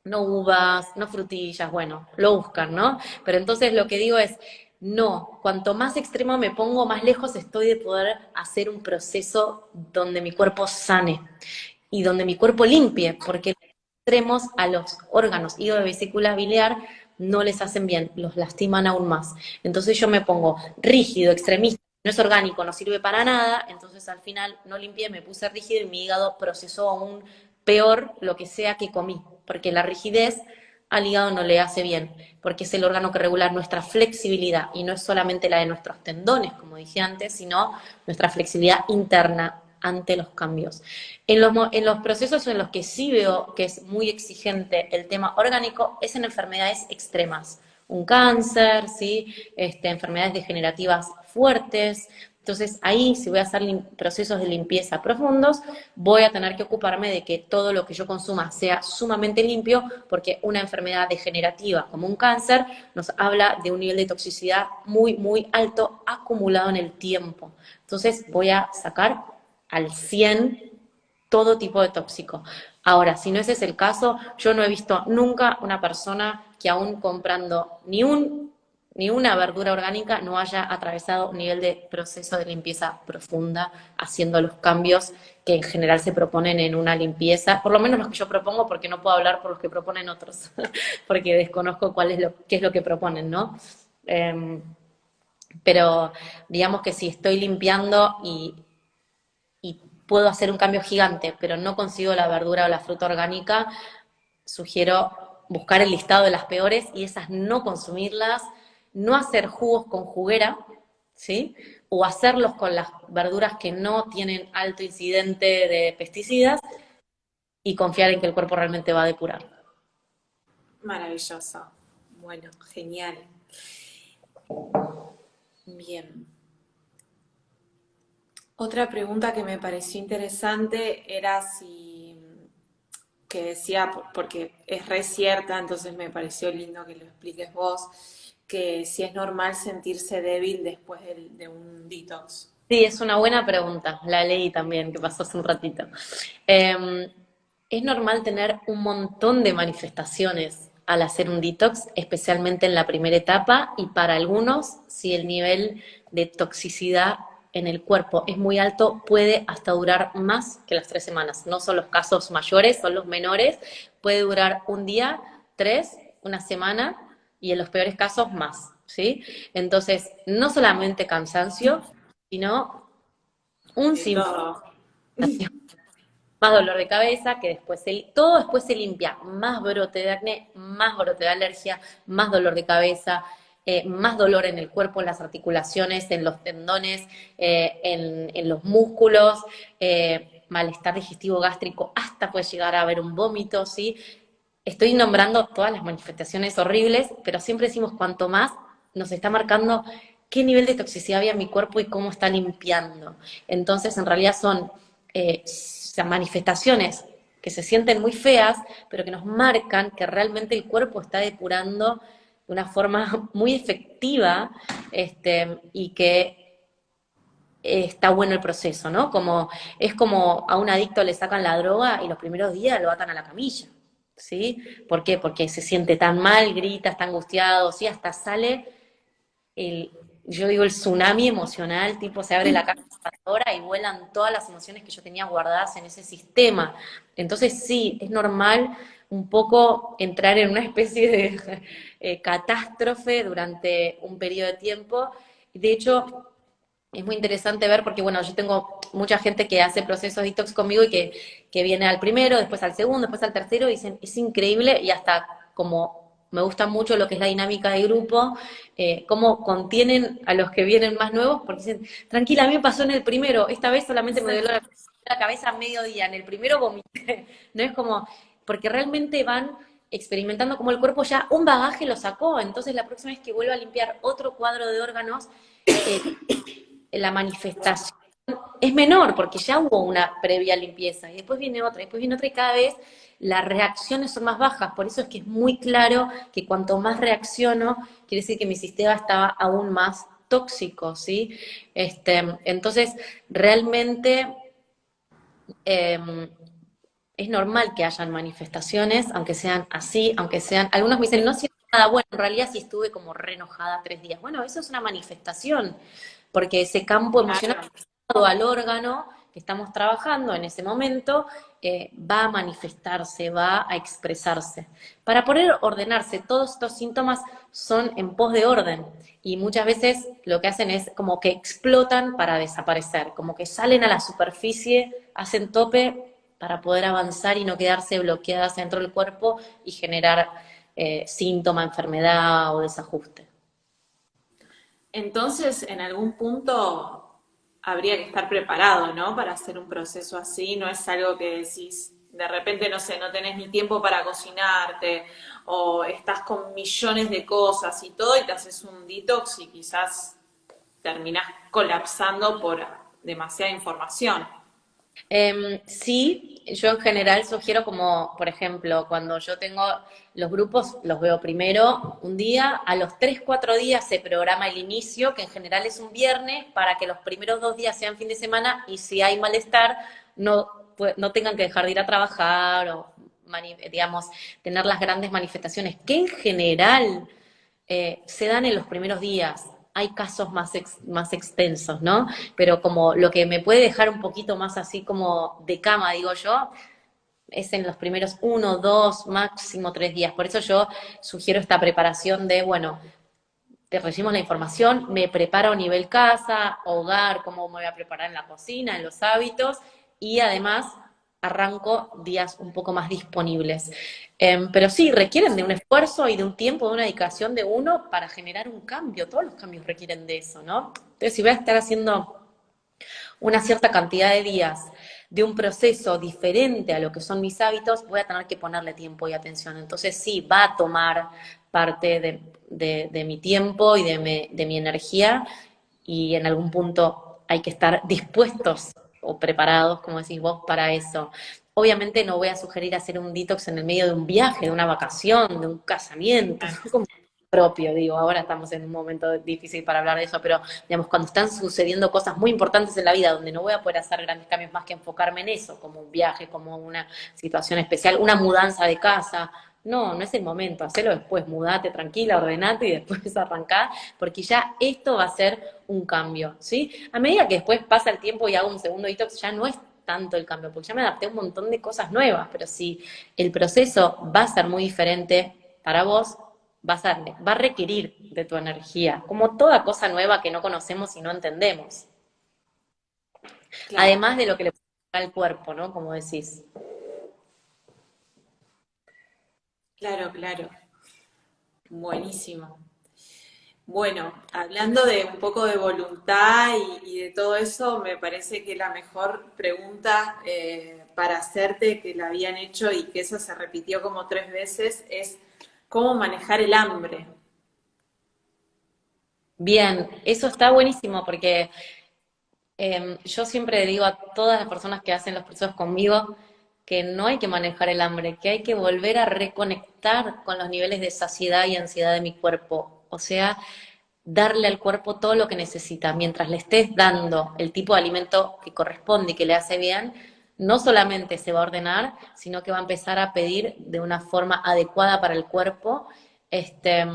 [SPEAKER 2] no uvas, no frutillas, bueno, lo buscan, ¿no? Pero entonces lo que digo es, no, cuanto más extremo me pongo, más lejos estoy de poder hacer un proceso donde mi cuerpo sane y donde mi cuerpo limpie, porque los extremos a los órganos, hígado, vesícula biliar, no les hacen bien, los lastiman aún más. Entonces yo me pongo rígido, extremista, no es orgánico, no sirve para nada, entonces al final no limpié, me puse rígido y mi hígado procesó aún peor lo que sea que comí, porque la rigidez al hígado no le hace bien, porque es el órgano que regula nuestra flexibilidad y no es solamente la de nuestros tendones, como dije antes, sino nuestra flexibilidad interna ante los cambios. En los procesos en los que sí veo que es muy exigente el tema orgánico es en enfermedades extremas, un cáncer, ¿sí? Enfermedades degenerativas fuertes. Entonces ahí, si voy a hacer procesos de limpieza profundos, voy a tener que ocuparme de que todo lo que yo consuma sea sumamente limpio, porque una enfermedad degenerativa como un cáncer nos habla de un nivel de toxicidad muy, muy alto acumulado en el tiempo. Entonces voy a sacar al 100 todo tipo de tóxico. Ahora, si no ese es el caso, yo no he visto nunca una persona que aún comprando ni una verdura orgánica no haya atravesado un nivel de proceso de limpieza profunda, haciendo los cambios que en general se proponen en una limpieza, por lo menos los que yo propongo, porque no puedo hablar por los que proponen otros, porque desconozco qué es lo que proponen, ¿no? Eh, pero digamos que si estoy limpiando y puedo hacer un cambio gigante, pero no consigo la verdura o la fruta orgánica, sugiero buscar el listado de las peores y esas no consumirlas, no hacer jugos con juguera, ¿sí? O hacerlos con las verduras que no tienen alto incidente de pesticidas y confiar en que el cuerpo realmente va a depurar.
[SPEAKER 1] Maravilloso. Bueno, genial. Bien. Otra pregunta que me pareció interesante era si, que decía, porque es re cierta, entonces me pareció lindo que lo expliques vos, que si es normal sentirse débil después de un detox.
[SPEAKER 2] Sí, es una buena pregunta. La leí también, que pasó hace un ratito. Eh, es normal tener un montón de manifestaciones al hacer un detox, especialmente en la primera etapa, y para algunos, si el nivel de toxicidad en el cuerpo es muy alto, puede hasta durar más que las 3 semanas. No son los casos mayores, son los menores. Puede durar un día, tres, una semana, y en los peores casos más, ¿sí? Entonces, no solamente cansancio, sino un
[SPEAKER 1] De
[SPEAKER 2] sinfín,
[SPEAKER 1] todo.
[SPEAKER 2] más dolor de cabeza, que todo después se limpia, más brote de acné, más brote de alergia, más dolor de cabeza, más dolor en el cuerpo, en las articulaciones, en los tendones, en los músculos, malestar digestivo gástrico, hasta puede llegar a haber un vómito, ¿sí? Estoy nombrando todas las manifestaciones horribles, pero siempre decimos cuanto más nos está marcando qué nivel de toxicidad había en mi cuerpo y cómo está limpiando. Entonces, en realidad son manifestaciones que se sienten muy feas, pero que nos marcan que realmente el cuerpo está depurando de una forma muy efectiva y que está bueno el proceso, ¿no? Es como a un adicto le sacan la droga y los primeros días lo atan a la camilla, ¿sí? ¿Por qué? Porque se siente tan mal, grita, está angustiado, ¿sí? Hasta sale el, yo digo el tsunami emocional, tipo se abre la caja y vuelan todas las emociones que yo tenía guardadas en ese sistema. Entonces sí, es normal un poco entrar en una especie de catástrofe durante un periodo de tiempo. De hecho, es muy interesante ver porque, bueno, yo tengo mucha gente que hace procesos detox conmigo y que viene al primero, después al segundo, después al tercero, y dicen, es increíble y hasta como me gusta mucho lo que es la dinámica de grupo, cómo contienen a los que vienen más nuevos, porque dicen, tranquila, a mí me pasó en el primero, esta vez solamente me dolió la cabeza a mediodía, en el primero vomité, no es como, porque realmente van experimentando como el cuerpo ya un bagaje lo sacó, entonces la próxima vez que vuelva a limpiar otro cuadro de órganos, eh, la manifestación es menor porque ya hubo una previa limpieza y después viene otra y cada vez las reacciones son más bajas. Por eso es que es muy claro que cuanto más reacciono, quiere decir que mi sistema estaba aún más tóxico, ¿sí? Entonces, realmente eh, es normal que hayan manifestaciones, aunque sean así, aunque sean, algunos me dicen, no siento nada, bueno, en realidad sí estuve como re enojada 3 días. Bueno, eso es una manifestación, porque ese campo emocional
[SPEAKER 1] Claro.
[SPEAKER 2] al órgano que estamos trabajando en ese momento va a manifestarse, va a expresarse. Para poder ordenarse, todos estos síntomas son en pos de orden y muchas veces lo que hacen es como que explotan para desaparecer, como que salen a la superficie, hacen tope para poder avanzar y no quedarse bloqueadas dentro del cuerpo y generar síntoma, enfermedad o desajuste.
[SPEAKER 1] Entonces, en algún punto habría que estar preparado, ¿no? Para hacer un proceso así. No es algo que decís, de repente, no sé, no tenés ni tiempo para cocinarte o estás con millones de cosas y todo y te haces un detox y quizás terminás colapsando por demasiada información.
[SPEAKER 2] Sí, yo en general sugiero como, por ejemplo, cuando yo tengo los grupos, los veo primero un día, a los 3, 4 días se programa el inicio, que en general es un viernes, para que los primeros 2 días sean fin de semana y si hay malestar, no, no tengan que dejar de ir a trabajar o, digamos, tener las grandes manifestaciones, que en general se dan en los primeros días. Hay casos más extensos, ¿no? Pero como lo que me puede dejar un poquito más así como de cama, digo yo, es en los primeros 1, 2, máximo 3 días. Por eso yo sugiero esta preparación de, bueno, te recibimos la información, me preparo a nivel casa, hogar, cómo me voy a preparar en la cocina, en los hábitos, y además arranco días un poco más disponibles. Pero sí, requieren de un esfuerzo y de un tiempo, de una dedicación de uno para generar un cambio. Todos los cambios requieren de eso, ¿no? Entonces, si voy a estar haciendo una cierta cantidad de días de un proceso diferente a lo que son mis hábitos, voy a tener que ponerle tiempo y atención. Entonces sí, va a tomar parte de mi tiempo y de mi energía y en algún punto hay que estar dispuestos o preparados, como decís vos, para eso. Obviamente no voy a sugerir hacer un detox en el medio de un viaje, de una vacación, de un casamiento, como propio, digo, ahora estamos en un momento difícil para hablar de eso, pero digamos, cuando están sucediendo cosas muy importantes en la vida donde no voy a poder hacer grandes cambios más que enfocarme en eso, como un viaje, como una situación especial, una mudanza de casa, no, no es el momento, hacelo después, mudate tranquila, ordenate y después arrancá, porque ya esto va a ser un cambio, ¿sí? A medida que después pasa el tiempo y hago un segundo detox, ya no es tanto el cambio, porque ya me adapté a un montón de cosas nuevas, pero si el proceso va a ser muy diferente para vos, va a requerir de tu energía, como toda cosa nueva que no conocemos y no entendemos.
[SPEAKER 1] Claro,
[SPEAKER 2] Además de lo que le pasa al cuerpo, ¿no? Como decís.
[SPEAKER 1] claro, claro. Buenísimo. Bueno, hablando de un poco de voluntad y de todo eso, me parece que la mejor pregunta para hacerte, que la habían hecho y que eso se repitió como 3 veces, es cómo manejar el hambre.
[SPEAKER 2] Bien, eso está buenísimo porque yo siempre digo a todas las personas que hacen los procesos conmigo que no hay que manejar el hambre, que hay que volver a reconectar con los niveles de saciedad y ansiedad de mi cuerpo. O sea, darle al cuerpo todo lo que necesita. Mientras le estés dando el tipo de alimento que corresponde y que le hace bien, no solamente se va a ordenar, sino que va a empezar a pedir de una forma adecuada para el cuerpo, este,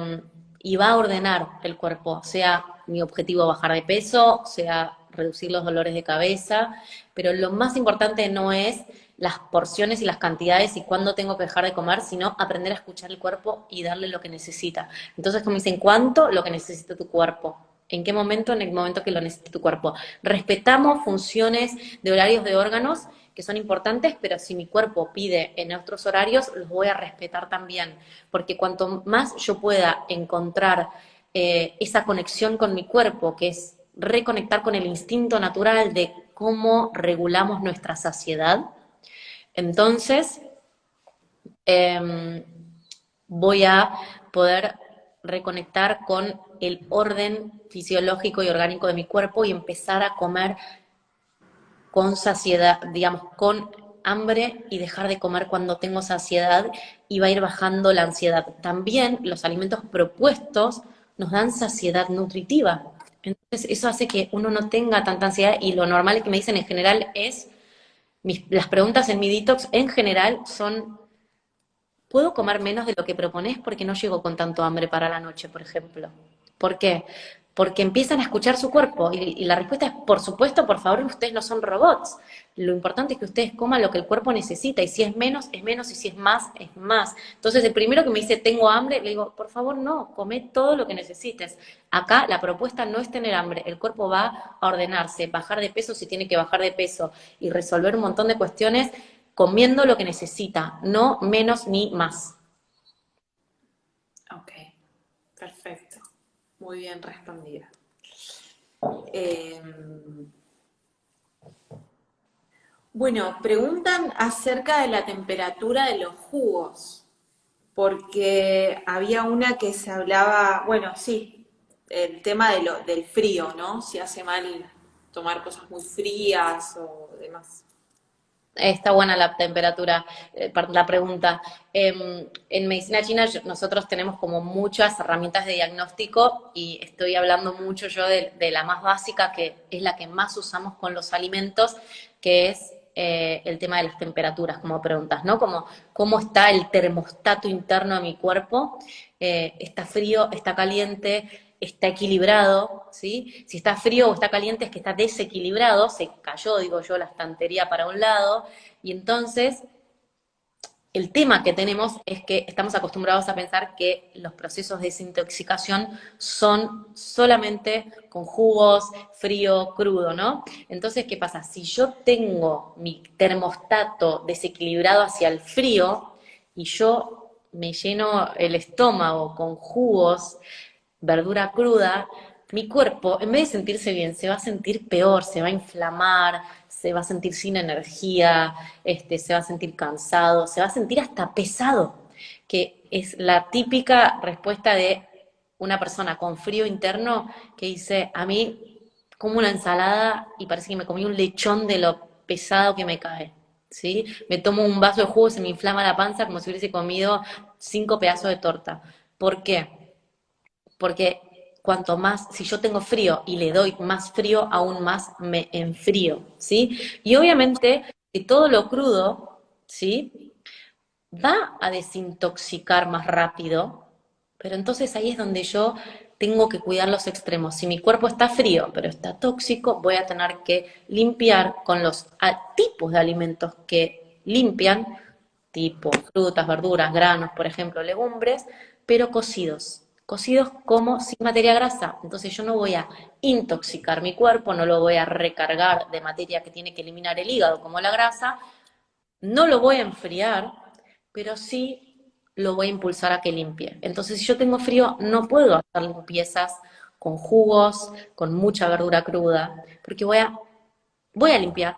[SPEAKER 2] y va a ordenar el cuerpo, sea mi objetivo bajar de peso, sea reducir los dolores de cabeza, pero lo más importante no es las porciones y las cantidades y cuándo tengo que dejar de comer, sino aprender a escuchar el cuerpo y darle lo que necesita. Entonces, como dicen, ¿cuánto? Lo que necesita tu cuerpo. ¿En qué momento? En el momento que lo necesite tu cuerpo. Respetamos funciones de horarios de órganos que son importantes, pero si mi cuerpo pide en otros horarios, los voy a respetar también, porque cuanto más yo pueda encontrar esa conexión con mi cuerpo, que es reconectar con el instinto natural de cómo regulamos nuestra saciedad, entonces eh, voy a poder reconectar con el orden fisiológico y orgánico de mi cuerpo y empezar a comer con saciedad, digamos, con hambre y dejar de comer cuando tengo saciedad y va a ir bajando la ansiedad. También los alimentos propuestos nos dan saciedad nutritiva. Entonces eso hace que uno no tenga tanta ansiedad y lo normal que me dicen en general es, las preguntas en mi detox en general son, ¿puedo comer menos de lo que propones porque no llego con tanto hambre para la noche, por ejemplo? ¿Por qué? Porque empiezan a escuchar su cuerpo y la respuesta es, por supuesto, por favor, ustedes no son robots. Lo importante es que ustedes coman lo que el cuerpo necesita y si es menos, es menos y si es más, es más. Entonces, el primero que me dice, tengo hambre, le digo, por favor, no, come todo lo que necesites. Acá la propuesta no es tener hambre, el cuerpo va a ordenarse, bajar de peso si tiene que bajar de peso y resolver un montón de cuestiones comiendo lo que necesita, no menos ni más.
[SPEAKER 1] Ok, perfecto. Muy bien respondida. Eh, bueno, preguntan acerca de la temperatura de los jugos, porque había una que se hablaba, bueno, sí, el tema del frío, ¿no? Si hace mal tomar cosas muy frías o demás.
[SPEAKER 2] Está buena la temperatura, la pregunta. En medicina china nosotros tenemos como muchas herramientas de diagnóstico y estoy hablando mucho yo de la más básica, que es la que más usamos con los alimentos, que es el tema de las temperaturas, como preguntas, ¿no? Como cómo está el termostato interno de mi cuerpo, está frío, está caliente, está equilibrado, ¿sí? Si está frío o está caliente es que está desequilibrado, se cayó, digo yo, la estantería para un lado, y entonces el tema que tenemos es que estamos acostumbrados a pensar que los procesos de desintoxicación son solamente con jugos, frío, crudo, ¿no? Entonces, ¿qué pasa? Si yo tengo mi termostato desequilibrado hacia el frío y yo me lleno el estómago con jugos, verdura cruda, mi cuerpo, en vez de sentirse bien, se va a sentir peor, se va a inflamar, se va a sentir sin energía, se va a sentir cansado, se va a sentir hasta pesado, que es la típica respuesta de una persona con frío interno que dice, a mí como una ensalada y parece que me comí un lechón de lo pesado que me cae. ¿Sí? Me tomo un vaso de jugo, se me inflama la panza como si hubiese comido 5 pedazos de torta. ¿Por qué? Porque cuanto más, si yo tengo frío y le doy más frío, aún más me enfrío, ¿sí? Y obviamente que todo lo crudo, ¿sí? Va a desintoxicar más rápido, pero entonces ahí es donde yo tengo que cuidar los extremos. Si mi cuerpo está frío, pero está tóxico, voy a tener que limpiar con los tipos de alimentos que limpian, tipo frutas, verduras, granos, por ejemplo, legumbres, pero cocidos. Cocidos como sin materia grasa. Entonces yo no voy a intoxicar mi cuerpo, no lo voy a recargar de materia que tiene que eliminar el hígado como la grasa, no lo voy a enfriar, pero sí lo voy a impulsar a que limpie. Entonces, si yo tengo frío, no puedo hacer limpiezas con jugos, con mucha verdura cruda, porque voy a limpiar,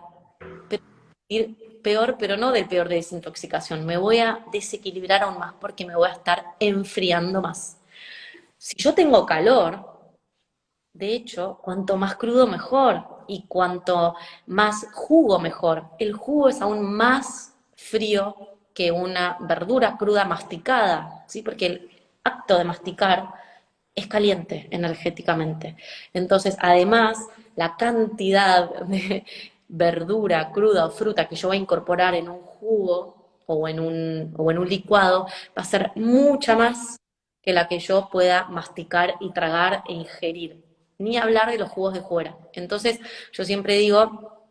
[SPEAKER 2] pero ir peor, pero no del peor de desintoxicación. Me voy a desequilibrar aún más porque me voy a estar enfriando más. Si yo tengo calor, de hecho, cuanto más crudo mejor y cuanto más jugo mejor. El jugo es aún más frío que una verdura cruda masticada, ¿sí? Porque el acto de masticar es caliente energéticamente. Entonces, además, la cantidad de verdura cruda o fruta que yo voy a incorporar en un jugo o en un licuado va a ser mucha más que la que yo pueda masticar y tragar e ingerir. Ni hablar de los jugos de fuera. Entonces, yo siempre digo,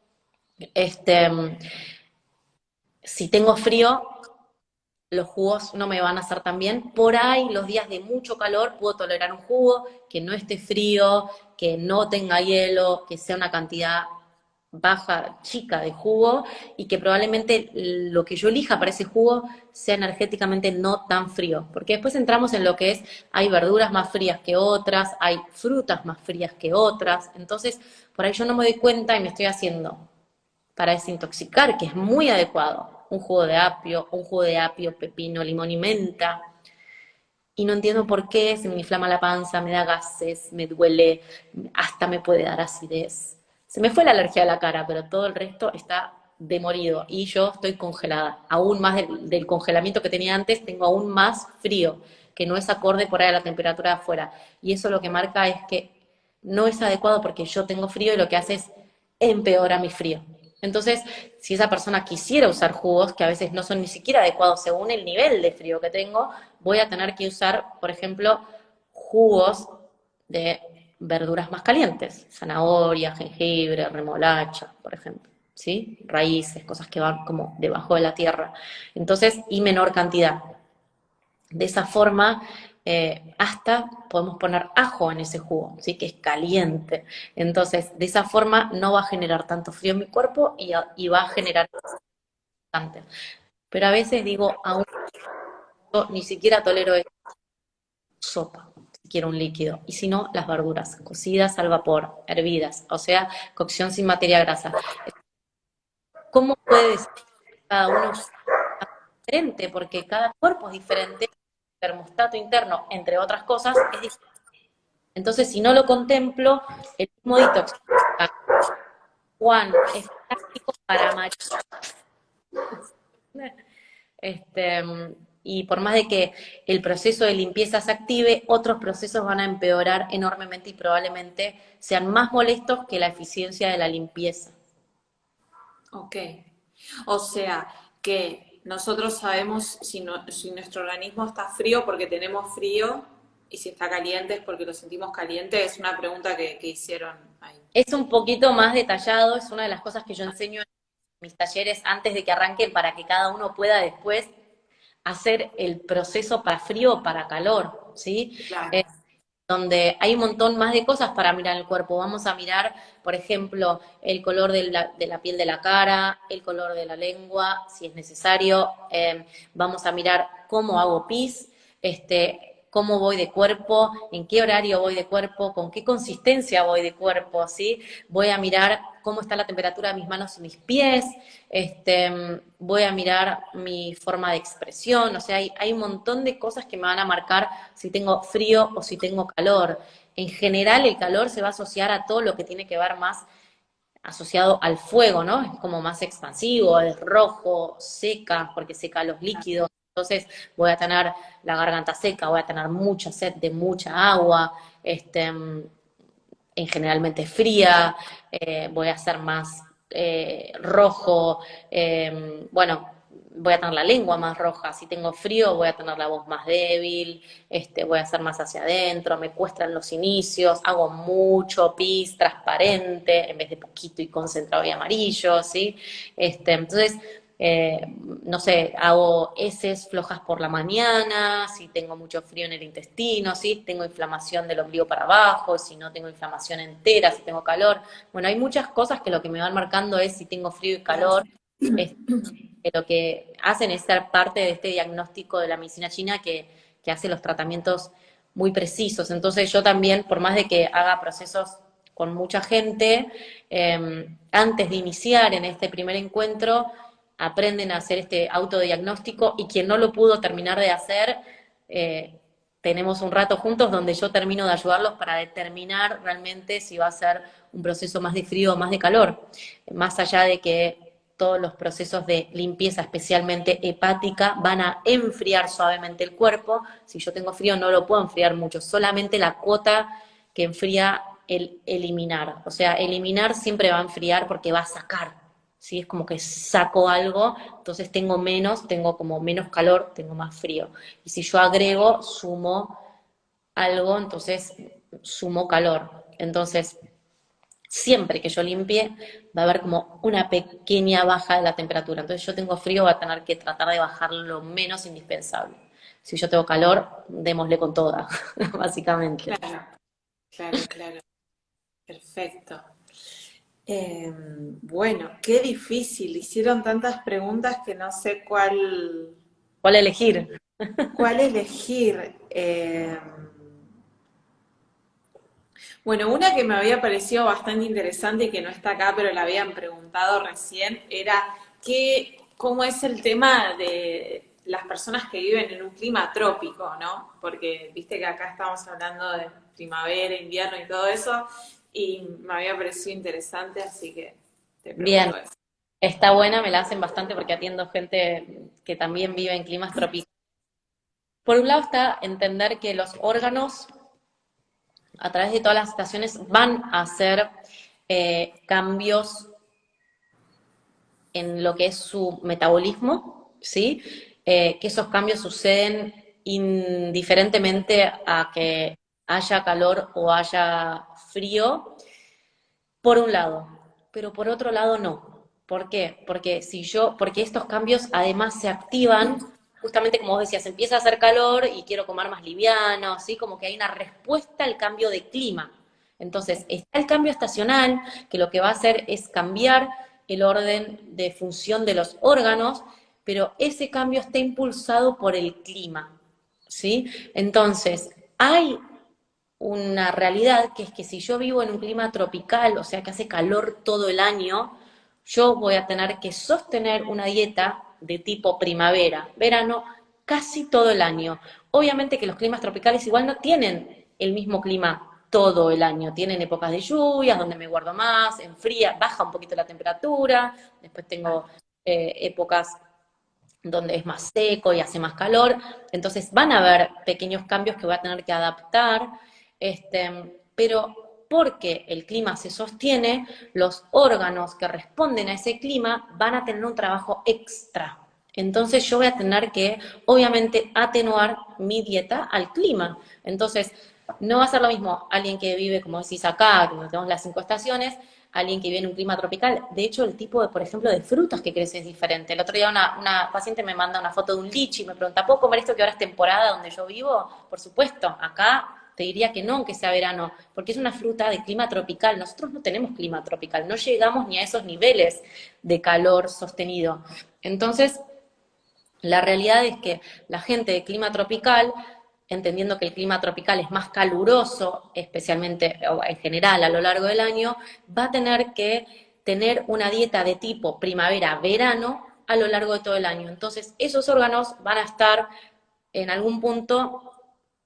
[SPEAKER 2] este, si tengo frío, los jugos no me van a hacer tan bien. Por ahí, los días de mucho calor, puedo tolerar un jugo que no esté frío, que no tenga hielo, que sea una cantidad baja, chica de jugo y que probablemente lo que yo elija para ese jugo sea energéticamente no tan frío. Porque después entramos en lo que es, hay verduras más frías que otras, hay frutas más frías que otras. Entonces, por ahí yo no me doy cuenta y me estoy haciendo para desintoxicar, que es muy adecuado. Un jugo de apio, pepino, limón y menta. Y no entiendo por qué, se me inflama la panza, me da gases, me duele, hasta me puede dar acidez. Se me fue la alergia a la cara, pero todo el resto está demolido y yo estoy congelada. Aún más del congelamiento que tenía antes, tengo aún más frío, que no es acorde por ahí a la temperatura de afuera. Y eso lo que marca es que no es adecuado porque yo tengo frío y lo que hace es empeora mi frío. Entonces, si esa persona quisiera usar jugos, que a veces no son ni siquiera adecuados según el nivel de frío que tengo, voy a tener que usar, por ejemplo, jugos de verduras más calientes, zanahoria, jengibre, remolacha, por ejemplo, ¿sí? Raíces, cosas que van como debajo de la tierra. Entonces, y menor cantidad. De esa forma, hasta podemos poner ajo en ese jugo, ¿sí? Que es caliente. Entonces, de esa forma no va a generar tanto frío en mi cuerpo y va a generar bastante. Pero a veces digo, aún yo ni siquiera tolero sopa, si quiero un líquido. Y si no, las verduras, cocidas al vapor, hervidas, o sea, cocción sin materia grasa. ¿Cómo puede ser cada uno diferente? Porque cada cuerpo es diferente, el termostato interno, entre otras cosas, es diferente. Entonces, si no lo contemplo, el mismo detox, Juan, es práctico para María. Este, y por más de que el proceso de limpieza se active, otros procesos van a empeorar enormemente y probablemente sean más molestos que la eficiencia de la limpieza.
[SPEAKER 1] Ok. O sea, que nosotros sabemos si nuestro organismo está frío porque tenemos frío y si está caliente es porque lo sentimos caliente. Es una pregunta que hicieron ahí.
[SPEAKER 2] Es un poquito más detallado, es una de las cosas que yo enseño en mis talleres antes de que arranquen para que cada uno pueda después hacer el proceso para frío o para calor, ¿sí?
[SPEAKER 1] Claro.
[SPEAKER 2] Donde hay un montón más de cosas para mirar el cuerpo. Vamos a mirar, por ejemplo, el color de la piel de la cara, el color de la lengua, si es necesario. Vamos a mirar cómo hago pis, cómo voy de cuerpo, en qué horario voy de cuerpo, con qué consistencia voy de cuerpo, ¿sí? Voy a mirar cómo está la temperatura de mis manos y mis pies, voy a mirar mi forma de expresión, o sea, hay un montón de cosas que me van a marcar si tengo frío o si tengo calor. En general, el calor se va a asociar a todo lo que tiene que ver más asociado al fuego, ¿no? Es como más expansivo, es rojo, seca, porque seca los líquidos. Entonces voy a tener la garganta seca, voy a tener mucha sed de mucha agua, en generalmente fría, voy a ser más rojo, bueno, voy a tener la lengua más roja, si tengo frío voy a tener la voz más débil, voy a ser más hacia adentro, me cuestan los inicios, hago mucho pis transparente en vez de poquito y concentrado y amarillo, ¿sí? Entonces, eh, no sé, hago heces flojas por la mañana, si tengo mucho frío en el intestino, si tengo inflamación del ombligo para abajo, si no tengo inflamación entera, si tengo calor. Bueno, hay muchas cosas que lo que me van marcando es si tengo frío y calor. Es, que lo que hacen es ser parte de este diagnóstico de la medicina china que hace los tratamientos muy precisos. Entonces yo también, por más de que haga procesos con mucha gente, antes de iniciar en este primer encuentro, aprenden a hacer este autodiagnóstico y quien no lo pudo terminar de hacer, tenemos un rato juntos donde yo termino de ayudarlos para determinar realmente si va a ser un proceso más de frío o más de calor. Más allá de que todos los procesos de limpieza, especialmente hepática, van a enfriar suavemente el cuerpo. Si yo tengo frío no lo puedo enfriar mucho, solamente la cuota que enfría el eliminar. O sea, eliminar siempre va a enfriar porque va a sacar. ¿Sí? Es como que saco algo, entonces tengo como menos calor, tengo más frío. Y si yo agrego, sumo algo, entonces sumo calor. Entonces, siempre que yo limpie, va a haber como una pequeña baja de la temperatura. Entonces, yo tengo frío, voy a tener que tratar de bajar lo menos indispensable. Si yo tengo calor, démosle con toda, básicamente.
[SPEAKER 1] Claro, claro, claro. Perfecto. Bueno, qué difícil. Hicieron tantas preguntas que no sé
[SPEAKER 2] ¿Cuál elegir?
[SPEAKER 1] cuál elegir. Bueno, una que me había parecido bastante interesante y que no está acá, pero la habían preguntado recién, era cómo es el tema de las personas que viven en un clima trópico, ¿no? Porque viste que acá estamos hablando de primavera, invierno y todo eso, y me había parecido interesante, así que te
[SPEAKER 2] Bien,
[SPEAKER 1] pregunto eso.
[SPEAKER 2] está buena, me la hacen bastante porque atiendo gente que también vive en climas tropicales. Por un lado está entender que los órganos a través de todas las estaciones van a hacer cambios en lo que es su metabolismo, ¿sí? Que esos cambios suceden indiferentemente a que haya calor o haya frío, por un lado, pero por otro lado no. ¿Por qué? Porque estos cambios además se activan, justamente como vos decías, empieza a hacer calor y quiero comer más liviano, así como que hay una respuesta al cambio de clima. Entonces, está el cambio estacional, que lo que va a hacer es cambiar el orden de función de los órganos, pero ese cambio está impulsado por el clima, ¿sí? Entonces, hay una realidad que es que si yo vivo en un clima tropical, o sea que hace calor todo el año, yo voy a tener que sostener una dieta de tipo primavera, verano, casi todo el año. Obviamente que los climas tropicales igual no tienen el mismo clima todo el año, tienen épocas de lluvias donde me guardo más, enfría, baja un poquito la temperatura, después tengo épocas donde es más seco y hace más calor, entonces van a haber pequeños cambios que voy a tener que adaptar, pero porque el clima se sostiene, los órganos que responden a ese clima van a tener un trabajo extra. Entonces yo voy a tener que, obviamente, atenuar mi dieta al clima. Entonces, no va a ser lo mismo alguien que vive, como decís acá, donde tenemos las 5 estaciones, alguien que vive en un clima tropical. De hecho, el tipo de, por ejemplo, de frutas que crece es diferente. El otro día una paciente me manda una foto de un lichi y me pregunta, ¿puedo comer esto que ahora es temporada donde yo vivo? Por supuesto, acá te diría que no, aunque sea verano, porque es una fruta de clima tropical. Nosotros no tenemos clima tropical, no llegamos ni a esos niveles de calor sostenido. Entonces, la realidad es que la gente de clima tropical, entendiendo que el clima tropical es más caluroso, especialmente o en general a lo largo del año, va a tener que tener una dieta de tipo primavera-verano a lo largo de todo el año. Entonces, esos órganos van a estar en algún punto,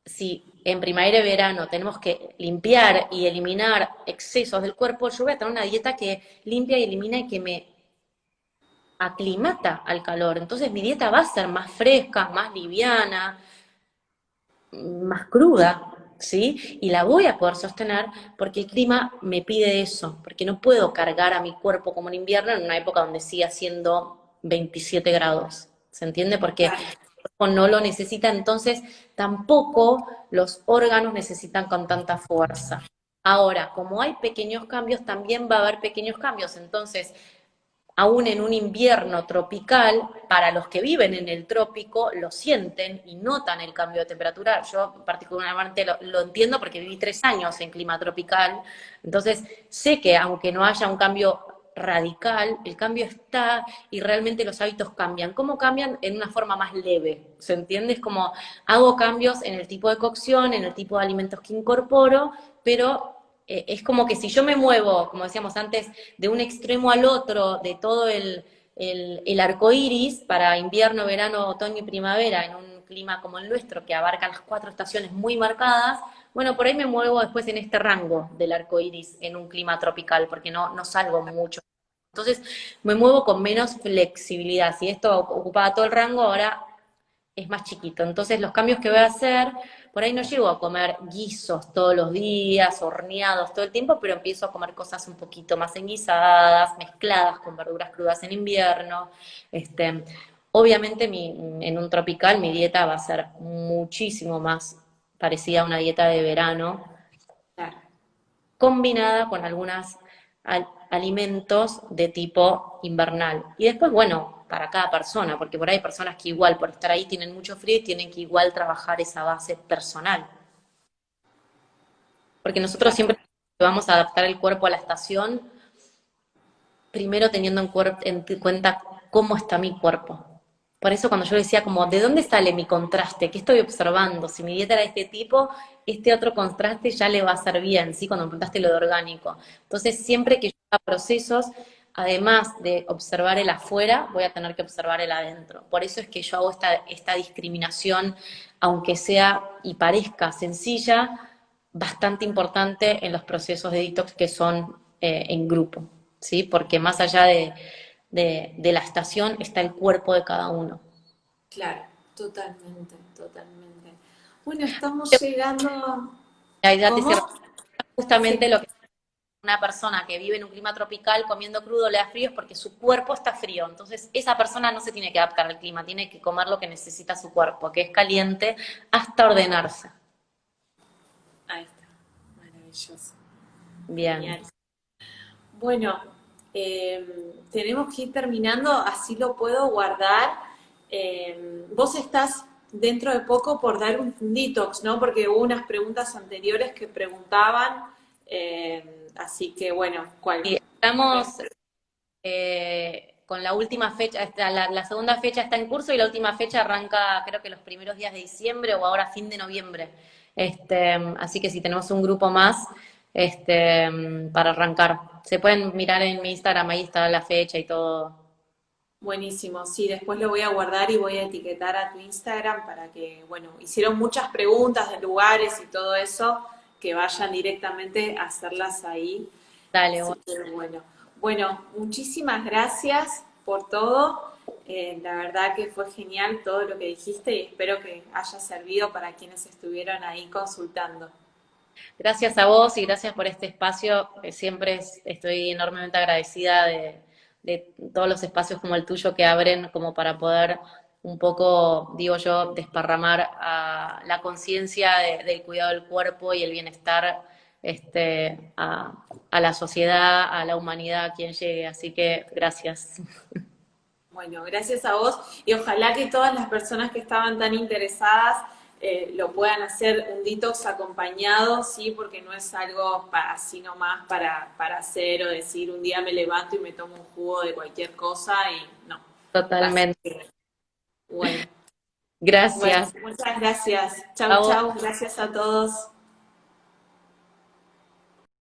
[SPEAKER 2] si en primavera y verano tenemos que limpiar y eliminar excesos del cuerpo, yo voy a tener una dieta que limpia y elimina y que me aclimata al calor. Entonces mi dieta va a ser más fresca, más liviana, más cruda, ¿sí? Y la voy a poder sostener porque el clima me pide eso, porque no puedo cargar a mi cuerpo como en invierno en una época donde sigue haciendo 27 grados. ¿Se entiende? Porque el cuerpo no lo necesita, entonces tampoco los órganos necesitan con tanta fuerza. Ahora, como hay pequeños cambios, también va a haber pequeños cambios. Entonces, aún en un invierno tropical, para los que viven en el trópico, lo sienten y notan el cambio de temperatura. Yo particularmente lo entiendo porque viví 3 años en clima tropical, entonces sé que aunque no haya un cambio radical, el cambio está y realmente los hábitos cambian. ¿Cómo cambian? En una forma más leve, ¿se entiende? Es como hago cambios en el tipo de cocción, en el tipo de alimentos que incorporo, pero es como que si yo me muevo, como decíamos antes, de un extremo al otro, de todo el arco iris para invierno, verano, otoño y primavera, en un clima como el nuestro, que abarca las 4 estaciones muy marcadas, bueno, por ahí me muevo después en este rango del arco iris en un clima tropical, porque no salgo mucho. Entonces me muevo con menos flexibilidad. Si esto ocupaba todo el rango, ahora es más chiquito. Entonces los cambios que voy a hacer, por ahí no llego a comer guisos todos los días, horneados todo el tiempo, pero empiezo a comer cosas un poquito más enguisadas, mezcladas con verduras crudas en invierno. Este, obviamente en un tropical mi dieta va a ser muchísimo más parecida a una dieta de verano,
[SPEAKER 1] Claro,
[SPEAKER 2] combinada con algunos alimentos de tipo invernal. Y después, bueno, para cada persona, porque por ahí hay personas que igual, por estar ahí, tienen mucho frío y tienen que igual trabajar esa base personal. Porque nosotros
[SPEAKER 1] claro.
[SPEAKER 2] siempre vamos a adaptar el cuerpo a la estación, primero teniendo en cuenta cómo está mi cuerpo. Por eso cuando yo decía como, ¿de dónde sale mi contraste? ¿Qué estoy observando? Si mi dieta era de este tipo, este otro contraste ya le va a hacer bien, ¿sí? Cuando me preguntaste lo de orgánico. Entonces, siempre que yo haga procesos, además de observar el afuera, voy a tener que observar el adentro. Por eso es que yo hago esta discriminación, aunque sea y parezca sencilla, bastante importante en los procesos de detox que son en grupo, ¿sí? Porque más allá de la estación está el cuerpo de cada uno.
[SPEAKER 1] Claro, totalmente, totalmente. Bueno, estamos llegando.
[SPEAKER 2] La idea te
[SPEAKER 1] ¿Cómo?
[SPEAKER 2] cierra justamente
[SPEAKER 1] Sí,
[SPEAKER 2] lo que una persona que vive en un clima tropical comiendo crudo le da frío es porque su cuerpo está frío. Entonces, esa persona no se tiene que adaptar al clima, tiene que comer lo que necesita su cuerpo, que es caliente, hasta ordenarse.
[SPEAKER 1] ahí está. Maravilloso.
[SPEAKER 2] Bien.
[SPEAKER 1] Genial. Bueno, tenemos que ir terminando, así lo puedo guardar. Vos estás dentro de poco por dar un detox, ¿no? Porque hubo unas preguntas anteriores que preguntaban, así que bueno, ¿cuál?
[SPEAKER 2] Y estamos con la última fecha, la segunda fecha está en curso y la última fecha arranca creo que los primeros días de diciembre o ahora fin de noviembre. Así que si tenemos un grupo más para arrancar. Se pueden mirar en mi Instagram, ahí está la fecha y todo.
[SPEAKER 1] Buenísimo, sí, después lo voy a guardar y voy a etiquetar a tu Instagram para que, bueno, hicieron muchas preguntas de lugares y todo eso, que vayan directamente a hacerlas ahí.
[SPEAKER 2] Dale,
[SPEAKER 1] Así que bueno, muchísimas gracias por todo. La verdad que fue genial todo lo que dijiste y espero que haya servido para quienes estuvieron ahí consultando.
[SPEAKER 2] gracias a vos y gracias por este espacio. Siempre estoy enormemente agradecida de todos los espacios como el tuyo que abren como para poder un poco, digo yo, desparramar a la conciencia del cuidado del cuerpo y el bienestar a la sociedad, a la humanidad, a quien llegue. Así que gracias.
[SPEAKER 1] Bueno, gracias a vos y ojalá que todas las personas que estaban tan interesadas lo puedan hacer un detox acompañado, sí, porque no es algo así nomás para hacer o decir un día me levanto y me tomo un jugo de cualquier cosa y no. Así
[SPEAKER 2] Totalmente.
[SPEAKER 1] que, bueno, bueno,
[SPEAKER 2] Gracias.
[SPEAKER 1] muchas gracias.
[SPEAKER 2] A
[SPEAKER 1] Chau,
[SPEAKER 2] vos.
[SPEAKER 1] chau, gracias a todos.